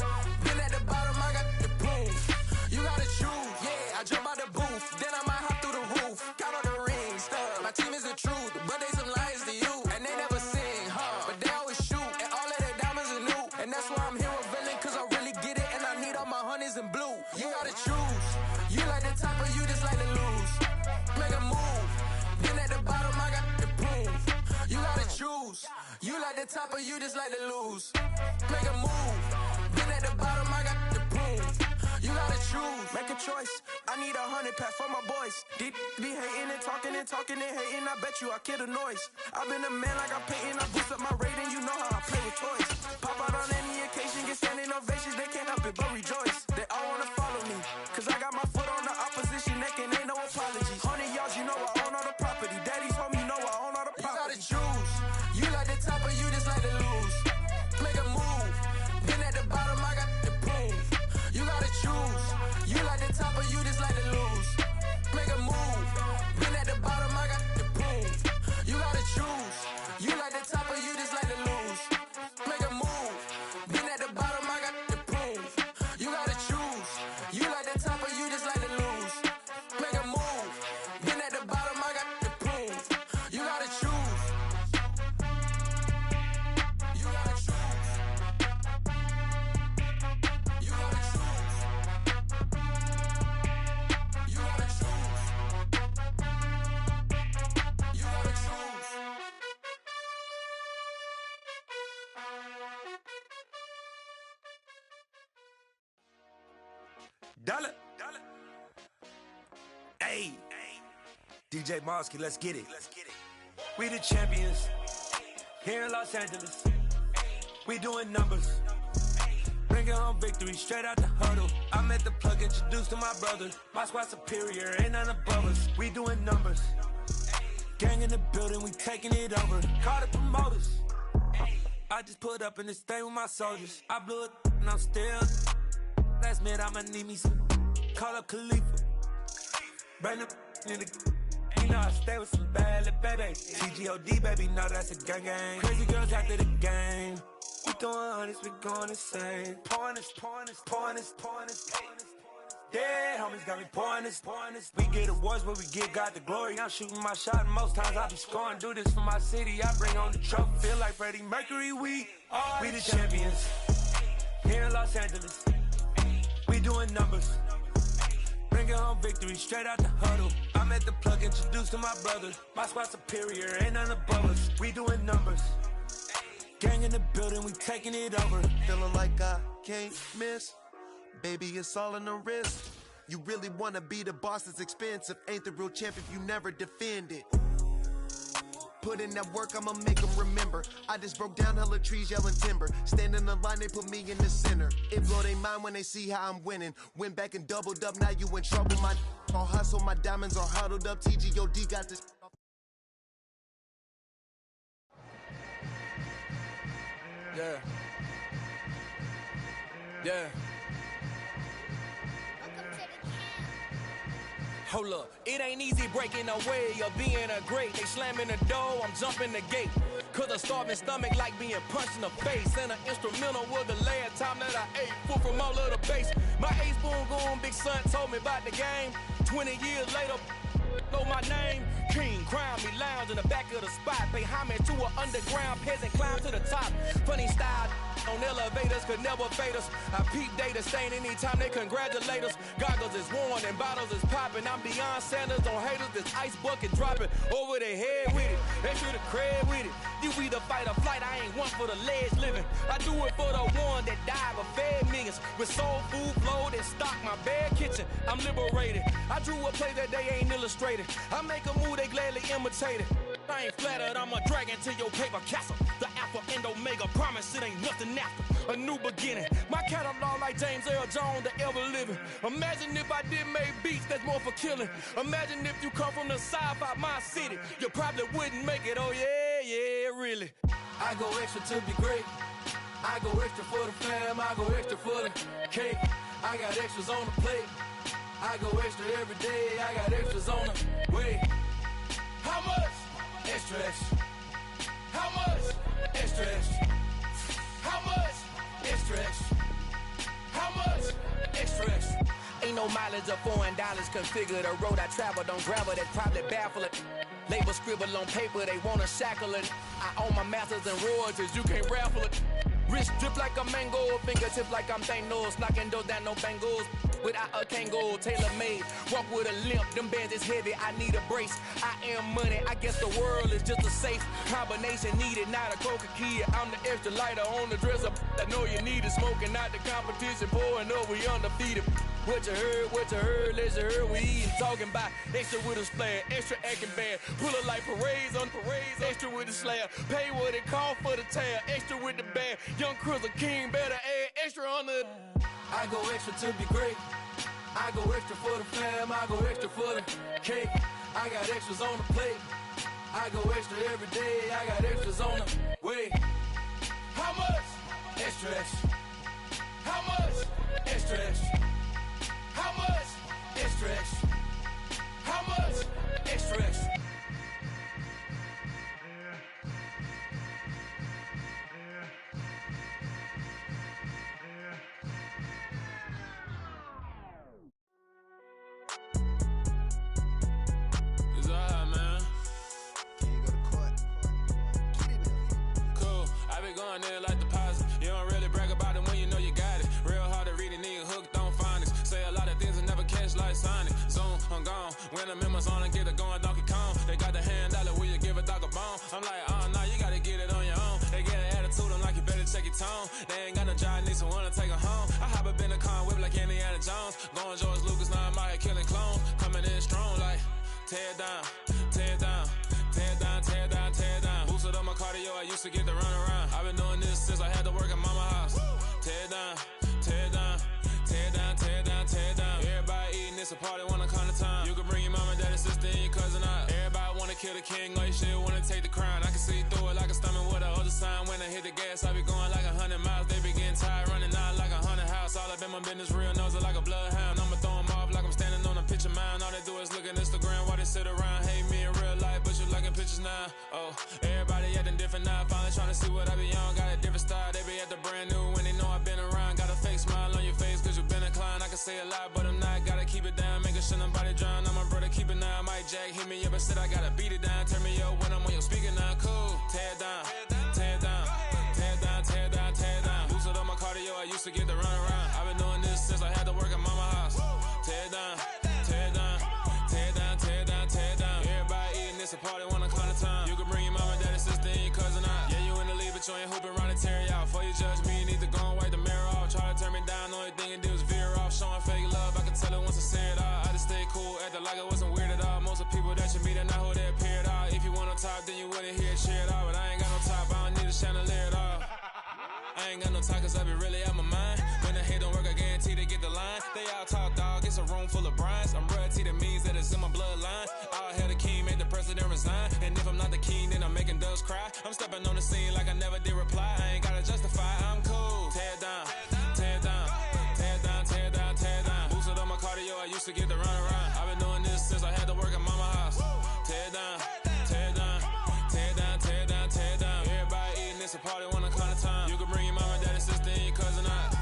Been at the bottom, I got the proof. You gotta choose. Yeah, I jump out the booth. Then I might hop through the roof. Got all the rings, stuff. My team is the truth, but they some liars to you. And they never sing, but they always shoot. And all of their diamonds are new. And that's why I'm here with Villain, cause I really get it. And I need all my honeys in blue. You gotta choose. You like the top or you just like to lose. Make a move. Been at the bottom, I got the proof. You gotta choose. You like the top or you just like to lose. Make a move. Been at the bottom, I got the proof. You gotta choose. Make a choice. I need 100 pack for my boys. Deep be hating and talking and hating. I bet you I kill the noise. I've been a man like I'm Peyton. I boost up my rating. You know how I play with toys. Pop out on any occasion, get standing ovations. They can't help it but rejoice. They all wanna follow me, cause I got my foot on the opposition neck and ain't no apologies. 100 yards, you know I own all the property. Daddy's home, you know I own all the property. You gotta choose. You like the top or you just like to lose. Make a move. Been at the bottom, I got the proof. You gotta choose. You like the top or you just like to lose. Make a move. Been at the bottom, I got the proof. You gotta choose. You like the top or you just like to lose. Make a move. Been at the bottom, I got the proof. You gotta choose. You like the top or you just like to lose. Make a move. Been at the bottom, I got the proof. You gotta choose. You gotta choose. You gotta choose. You gotta choose. You gotta choose. Dollar. Hey. DJ Mosky, let's get it. We the champions. Here in Los Angeles. We doing numbers. Bringing home victory straight out the huddle. I'm at the plug, introduced to my brother. My squad superior, ain't none above us. We doing numbers. Gang in the building, we taking it over. Call the promoters. I just put up in this thing with my soldiers. I blew it and I'm still. Last minute, I'ma need me some. Call up Khalifa. Bring them in the. You know I stay with some bad little baby. TGOD, baby, know that's a gang gang. Crazy girls after the game. We doing hundreds, we going insane. Pouring this. Yeah, homies got me pouring this. We get awards, but we give God the glory. I'm shooting my shot, and most times I be scoring. Do this for my city, I bring on the trophy. Feel like Freddie Mercury, we the champions. Here in Los Angeles. We doing numbers. Bringing home victory straight out the huddle. I'm at the plug, introduced to my brother. My squad superior, ain't none above us. We doing numbers. Gang in the building, we taking it over. Feeling like I can't miss. Baby, it's all in the wrist. You really wanna be the boss, it's expensive. Ain't the real champ if you never defend it. Put in that work, I'ma make them remember. I just broke down hella trees, yelling timber. Stand in the line, they put me in the center. It blow they mind when they see how I'm winning. Went back and doubled up, now you in trouble. My all hustle, my diamonds are huddled up. TGOD got this. Yeah. Yeah. Hold up, it ain't easy breaking away or being a great. They slamming the door, I'm jumping the gate. Cause a starving stomach like being punched in the face. And an instrumental was the last time that I ate. Full from all of the bass. My ace boom goon, big son told me about the game. 20 years later, know my name. King, crown me, lounge in the back of the spot. Pay homage to an underground peasant, climb to the top. Funny style on elevators could never fade us. I peep data stain anytime they congratulate us. Goggles is worn and bottles is popping. I'm Deion Sanders on haters, this ice bucket dropping over their head with it. They should have cred with it. You either fight or flight, I ain't one for the ledge living. I do it for the one that died but fed millions. With soul food flowed and stocked my bad kitchen. I'm liberated. I drew a play that they ain't illustrated. I make a move, they gladly imitate it. I ain't flattered, I'm a dragon to your paper castle. The Alpha and Omega, promise it ain't nothing after. A new beginning. My catalog like James Earl Jones, the ever living. Imagine if I did make beats that's more for killing. Imagine if you come from the south out my city. You probably wouldn't make it, oh yeah, really. I go extra to be great. I go extra for the fam, I go extra for the cake. I got extras on the plate. I go extra every day, I got extras on the way. How much? Extra, extra. How much? Extra, extra. How much? Extra, extra. How much? Extra, extra. Ain't no mileage of $4 configure the road I travel. Don't gravel, that's probably baffling. Label scribble on paper, they wanna shackle it. I own my masters and royalties, you can't raffle it. Wrist drip like a mango, fingertips like I'm Thanos. Knocking those down, no bangles. Without a Kango, tailor-made. Walk with a limp, them bands is heavy, I need a brace. I am money, I guess the world is just a safe combination needed, not a coca key. I'm the extra lighter on the dresser. I know you need it, smoking out the competition, pouring up, we undefeated. What you heard, let's heard, we eatin', talking about extra with a splash, extra acting bad. Pull it like parades on parades, extra with the slab. Pay what it cost for the tab, extra with the bag. Young Crizzle King, better add extra on the. I go extra to be great. I go extra for the fam, I go extra for the cake. I got extras on the plate. I go extra every day, I got extras on the way. How much? Extra, extra. How much? Extra, extra. How much? Extra, extra. How much? Extra, extra. It's alright, man. Can you go to court? Get it now. Cool. I be going there like deposit. You don't really brag about it when you know you got it. Real hard to read a nigga hooked, don't find it. Say a lot of things and never catch like Sonic. Zone, I'm gone. When I'm in my zone, I get it going Donkey Kong. They got the hand dollar, will you give a dog a bone? I'm like, nah, you gotta get it on your own. They get an attitude, I'm like, you better check your tone. They ain't got no job, need someone to take her home. I hop up in the car, whip like Indiana Jones. Going George Lucas, now I'm out here killing clones. Coming in strong like, tear down, tear down, tear down, tear down, tear down. Boosted up my cardio, I used to get to run around. I've been doing this since I had to work at mama house. Tear down, tear down, tear down, tear down, tear down. Everybody eating, it's a party, wanna come to time. You can bring your mama, daddy, sister, and your cousin out. Everybody wanna kill the king, like shit, wanna take the crown. I can see through it like a stomach with a other sign. When I hit the gas, I be going like 100 miles. They be getting tired, running out like 100 house. All up in my business, real nose like a bloodhound. I'ma throw them off like I'm standing on a picture mound. All they do is look at Instagram while they sit around. Hate me in real life, but you liking pictures now. Oh, everybody acting different now. Finally trying to see what I be on. Got a different style, they be at the brand new when they know I've been around. Got a fake smile on your face cause you been inclined. I can say a lot, but I'm not. Gotta keep it down, making sure nobody drown. I'm my brother, keep it now. Mike Jack hit me up and said I gotta beat it down. Turn me up when I'm on your speaker now. Cool, tear down, tear down, tear down, tear down, tear down. Boosted up my cardio, I used to get to run around. I've been doing this since I had to work at mama house. Tear down, tear down, tear down, tear down, tear down. Everybody eating, it's a party, wanna come to time. You can bring your mama, daddy, sister, and your cousin out. Yeah, you in the lead, but you ain't hooping around and tear out. Before you judge me, you need to go and wipe the mirror off. Try to turn me down, only thing you do is veer off. Showing fake love, I can tell it once I see acting like it wasn't weird at all. Most of the people that you meet are not who they appear at all. If you want on top, then you wouldn't hear it share at all. But I ain't got no top, I don't need a chandelier at all. I ain't got no talk, cause I be really out my mind. When the hate don't work, I guarantee they get the line. They all talk, dog, it's a room full of brines. I'm royalty, that means that it's in my bloodline. All hail the king, make the president resign. And if I'm not the king, then I'm making doves cry. I'm stepping on the scene like I never did reply. I ain't gotta justify, I'm cool. Tear down, tear down, tear down, tear down, tear down. Boosted on my cardio, I used to get the run around. I've been doing this since I had to work at mama house. Tear down, tear down, tear down, tear down, tear down. Everybody eating, it's a party, one kind of time. You can bring your mama, daddy, sister, and your cousin out.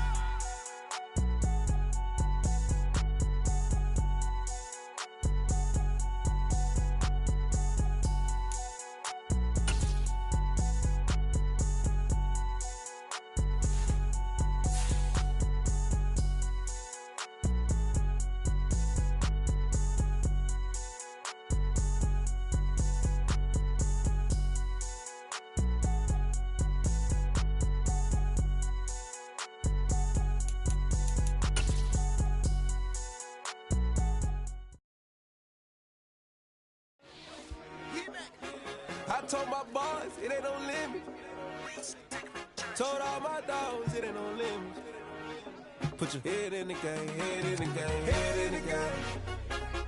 I told my boys, it ain't no limit. Told all my dogs, it ain't no limit. Put your head in the game, head in the game, head in the game.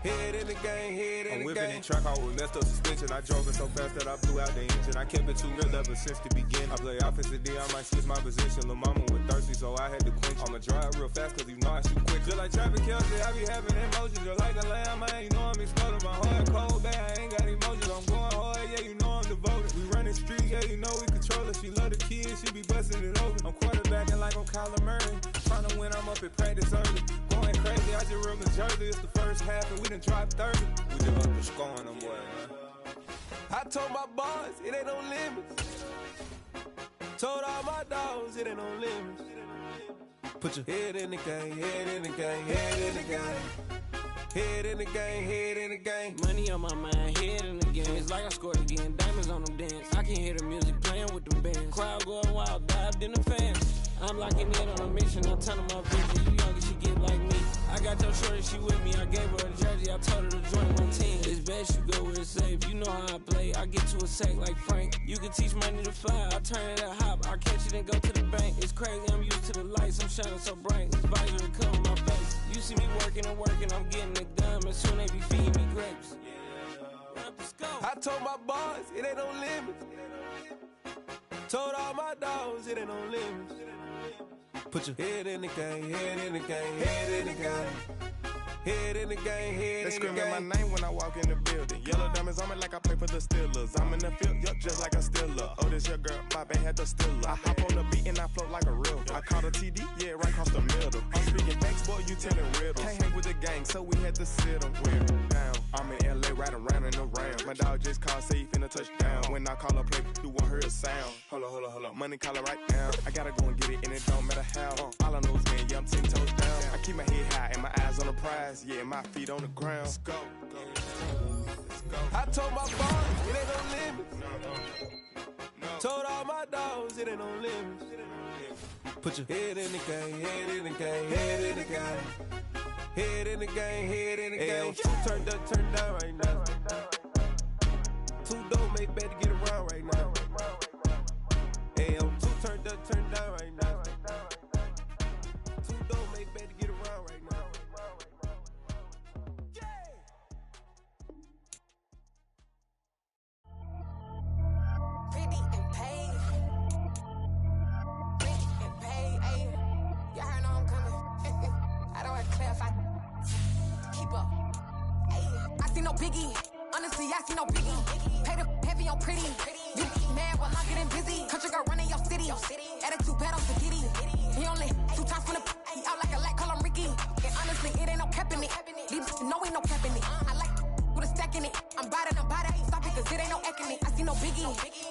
Head in the game, head in the game. I'm whipping and track out with messed up suspension. I drove it so fast that I blew out the engine. I kept it too real ever since the beginning. I play offensive D, I might switch my position. Lil' mama was thirsty, so I had to quench. I'ma drive real fast, cause you know I shoot quick. Just like Travis Kelce, I be having emotions. Just like a lamb, man, you know I'm exploding. My heart cold, bad, I ain't got emotions. I'm going hard, yeah, you know I'm devoted. We running street, yeah, you know we control it. She love the kids, she be busting it open. I'm quarterbacking like I'm Kyler Murray. Trying to win, I'm up at practice early. Going crazy, I just real Jersey. It's the first half and we done dropped 30. We just up to scoring them, boy, man. I told my boys, it ain't no limits. Told all my dogs, it ain't no limits. Put your head in the game, head in the game, head in the game. Head in the game, head in the game. Money on my mind, head in the game. It's like I scored again, diamonds on them dance. I can hear the music playing with them bands. Crowd going wild, dived in the fans. I'm locking in on a mission, I'm telling my bitch, you younger, she get like me. I got your shorty, she with me, I gave her a jersey, I told her to join my team. It's best you go where it's safe, you know how I play, I get to a sack like Frank. You can teach money to fly, I turn it up hop, I catch it and go to the bank. It's crazy, I'm used to the lights, I'm shining so bright, this visor will cover my face. You see me working and working, I'm getting it done, and soon they be feeding me grapes. I told my boys, it ain't no limits. Told all my dogs, it ain't no limits. Put your head in the game, head in the game, head in the game. Head in the game, head They in the game. screaming my name when I walk in the building. Yellow diamonds on me like I play for the Steelers. I'm in the field, yup, just like a Steeler. Oh, this your girl, my band had the Steeler. I hop on the beat and I float like a real. I caught a TD, yeah, right across the middle. I'm speaking facts, boy, you telling riddles. Can't hang with the gang, so we had to sit them down. I'm in LA, riding around and around. My dog just called, say he finna touch down. When I call a play, you won't hear a sound. Hold on, money call it right now. I gotta go and get it, and it don't matter how. All I know is, man, yeah, I'm 10 toes down. I keep my head high and my eyes on the prize. Yeah, my feet on the ground. Let's go. I told my boys, it ain't no limits. Told all my dogs, it ain't no limits. Put your head in the game, head in the game, head in the game. Head in the game, head in the game. Turned up, turned down right now. Two dope make better get around right now. Hey, I'm two turned up, turned down right now. Two dope make better get around right now. Pretty and paid. Pretty and paid, ayy. Y'all heard know I'm coming. I don't want to clarify. Keep up. Ayy. I see no biggie. Honestly, I see no biggie. Pay the heavy on pretty. You mad while I'm getting busy. Country girl running your city. Attitude bad on spaghetti. He only 2 times from the he out like a lack, call him Ricky. And honestly, it ain't no cap in it. These know ain't no cap in it. I like with a stack in it. I'm bad, ain't stop it, cause it ain't no eck in it. I see no biggie.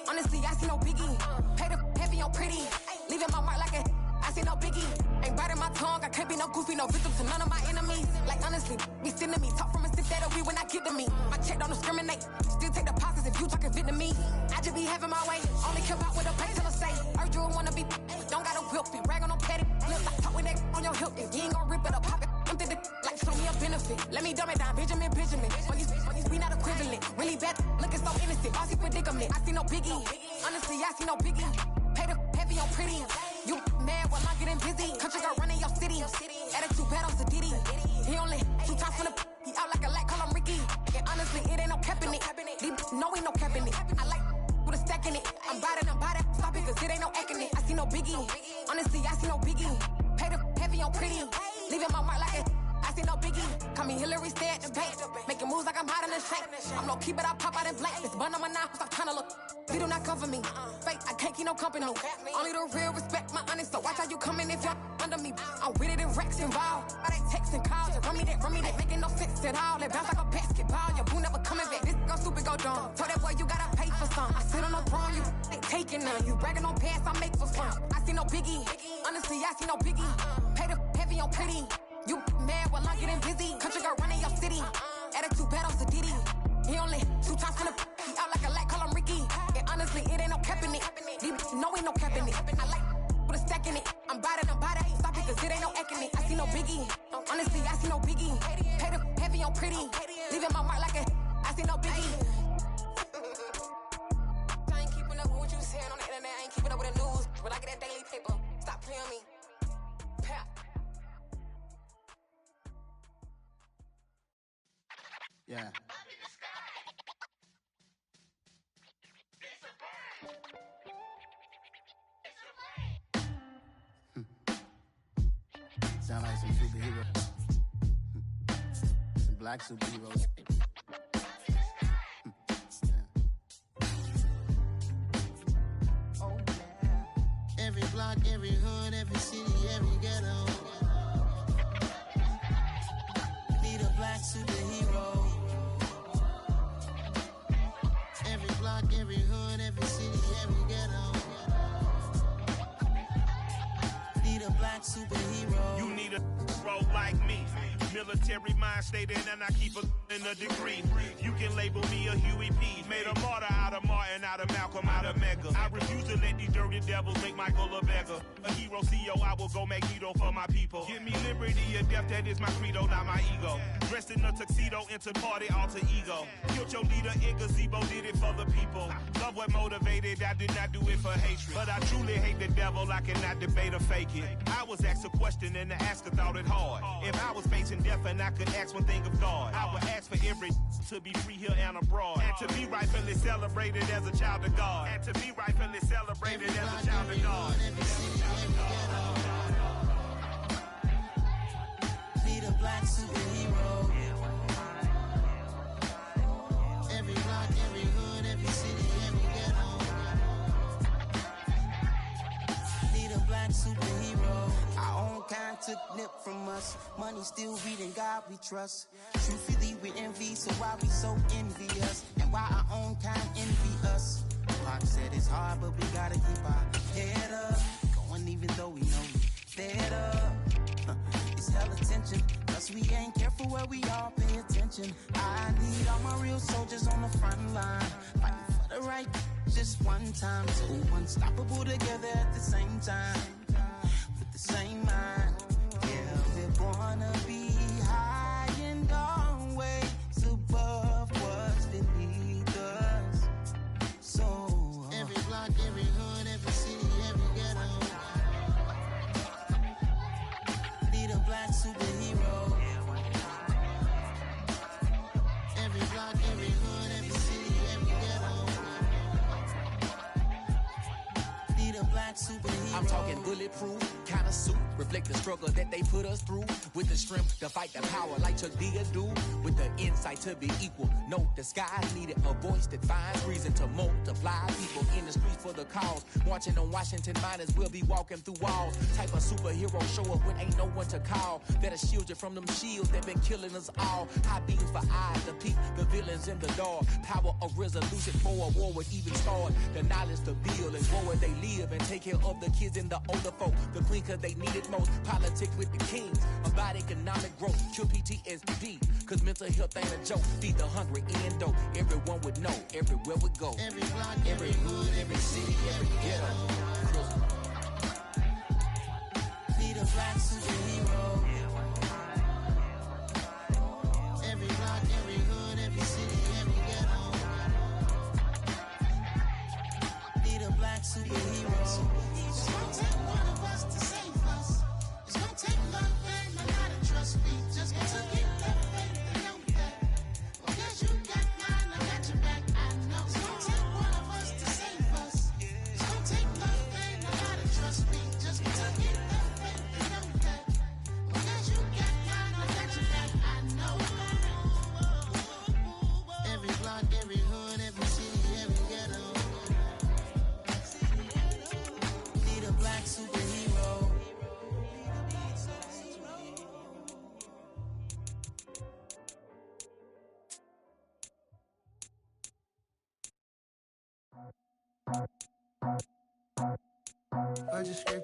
Honestly, I see no biggie. Pay the heavy on pretty. Leaving my mark like a I see no biggie. Ain't biting my tongue, I can't be no goofy, no victim to none of my enemies. Like honestly, be sending me talk from a stick that'll be when I get to me. My check don't discriminate, still take deposits if you talking Vietnamese. I just be having my way, only care about what the pay till I say. Urge you wanna be, don't gotta whip it, rag on no petty. Look like talk with that on your hip, if you ain't gon' rip it up, pop it. Empty the like show me a benefit. counterfeit. Let me dumb it down, Benjamin. We not equivalent. Really bad, looking so innocent. Bossy predicament. I see no biggie. Honestly, I see no biggie. Pay the heavy on pretty. You mad while I'm getting busy. Country girl running your city. Attitude bad on Sadiddy. He only 2 times from the. He out like a light, call him Ricky. And honestly, it ain't no cap in it. No, ain't no cap in it. I like with a stack in it. I'm bad. Stop it, cause it ain't no acting it. I see no biggie. Honestly, I see no biggie. Pay the heavy on pretty. Leaving my mark like it. I see no biggie. Call me Hillary, stay at the bank. Making moves like I'm hiding in the shank. I'm low key, but I pop out in blank. This bun on my knife, stop trying to look. They do not cover me. Fake, I can't keep no company. Only the real respect my honest. So watch how you coming if you're under me. I'm with it in Rex involved. I they texting calls. You run me that. Making no sense at all. They bounce like a basketball. Your boo never coming back. This go stupid, go dumb. Told that boy you gotta pay for some. I sit on the throne, you ain't taking none. You bragging on pants, I make for fun. I see no biggie. Honestly, I see no biggie. Pay the heavy on pretty. You mad while I'm getting busy. Country girl running your city. Attitude bad on Sadiddy. He only 2 times from the. He out like a light, call him Ricky. And honestly, it ain't no cap in it. No, ain't no cap in it. I like with a stack in it. I'm bad. Stop it, cause it ain't no acting it. I see no biggie. Honestly, I see no biggie. Pay the heavy on pretty. Leaving my mark like a. I see no biggie. I ain't keeping up with what you saying on the internet. I ain't keeping up with the news. But I get that daily paper. Stop playing me. Pap. Yeah. Sound like some superheroes. Some black superheroes. Oh, yeah. Every block, every hood, every city, every ghetto. Need a black superhero. Every block, every hood, every city, every ghetto. Need a black superhero. You need a role like me. Military mind state in and I keep in a degree. You can label me a Huey P. Made a martyr out of Martin, out of Malcolm, out of Mega. I refuse to let these dirty devils make Michael a beggar. A hero CEO, I will go Magneto for my people. Give me liberty or death, that is my credo, not my ego. Dressed in a tuxedo, into party, alter ego. Killed your leader, in gazebo, did it for the people. Love what motivated, I did not do it for hatred. But I truly hate the devil, I cannot debate or fake it. I was asked a question and the asker thought it hard. If I was facing death and I could ask one thing of God, I would ask for every to be free here and abroad. And to be rightfully celebrated as a child of God. And to be rightfully celebrated as a child of God. Need a black superhero. Every block, every hood, every city, every ghetto. Need a black superhero. Our own kind took nip from us. Money still reading God we trust. Truthfully we envy, so why we so envious? And why our own kind envy us? Pac said it's hard, but we gotta keep our head up. Going even though we know we fed up. It's hell attention, cause we ain't careful where we all pay attention. I need all my real soldiers on the front line, fighting for the right just one time. So unstoppable together at the same time, with the same mind. Yeah, we're gonna be high and always above what's beneath us. So every block, every hood, every city, every ghetto. Need a black superhero. Every block, every hood, every city, every ghetto. Need a black superhero. I'm talking bulletproof kind of suit, reflect the struggle that they put us through. With the strength to fight the power like Chuck D do. With the insight to be equal. Note the skies needed a voice that finds reason to multiply. People in the streets for the cause. Marching on Washington, might as well be walking through walls. Type of superhero show up when ain't no one to call. That'll shield you from them shields that been killing us all. High beams for eyes to peek the villains in the dark. Power of resolution for a war would even start. The knowledge to build and grow where they live and take care of the kids and the older folk. The queen cause they need it most. Politics with the kings. About economic growth. Cure PTSD. Cause mental health ain't a joke. Feed the hungry and dope. Everyone would know. Everywhere we go. Every block, every hood, every city, every ghetto. Need a black superhero.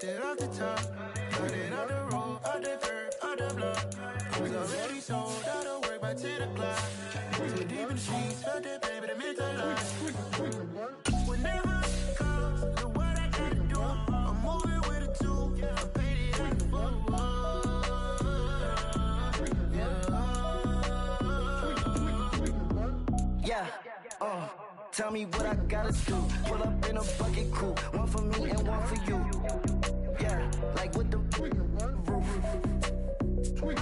scraped it off the top. Cut it out the road, out the curb, out the block. I was already sold out of work by 10 o'clock. Too deep in the streets, felt that baby, the mental lie. Whenever it comes, the what I gotta do, I'm moving with a two. I paid it out the tell me what I gotta do. Pull up in a bucket crew, one for me and one for you. Yeah, like with the roof.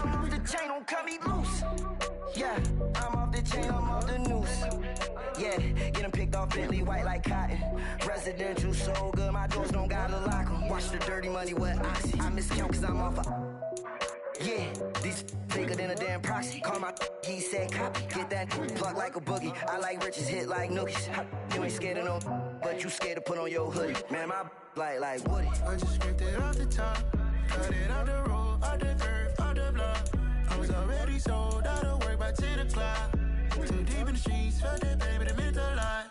I'm off the chain, don't cut me loose. Yeah, I'm off the chain, I'm off the noose. Yeah, getting picked off Bentley, white like cotton. Residential so good, my doors don't gotta lock 'em. Watch the dirty money with Oxy. I miscount cause I'm off yeah, these bigger than a damn proxy. Call my he said copy. Get that plug like a boogie. I like riches, hit like nookies. You ain't scared of no, but you scared to put on your hoodie. Man, my like Woody. I just scraped it off the top. Cut it out the road, out the curve, out the block. I was already sold out of work by 10 o'clock. Too deep in the streets, felt that baby, the mental lie.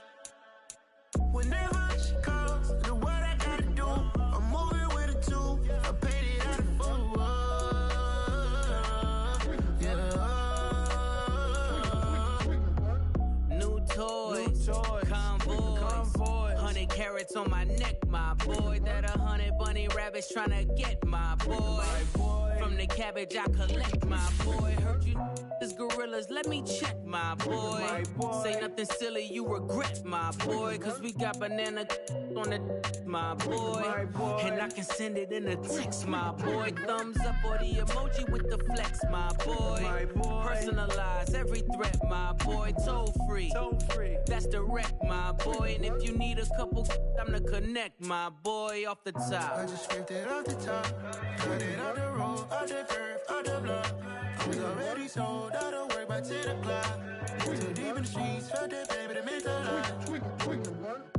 Whenever she calls, the what I gotta do, I'm moving with a two. I paid it out of full. Toys, convoys, 100 carats on my neck, my boy. That 100 bunny rabbits tryna get my boy. From the cabbage I collect, my boy. Heard you is gorillas, let me check, my boy. Say nothing silly, you regret, my boy. Cause we got banana on the my boy. And I can send it in a text, my boy. Thumbs up or the emoji with the flex, my boy. Personalize every threat, my boy. Toll free. That's direct, my boy. And if you need a couple, I'm the connect, my boy, off the top. I just scraped it off the top. Cut it out the road, out the curve, out the block. I was already sold out of work by 10 o'clock. Too deep in the streets, felt that baby, the mental lie.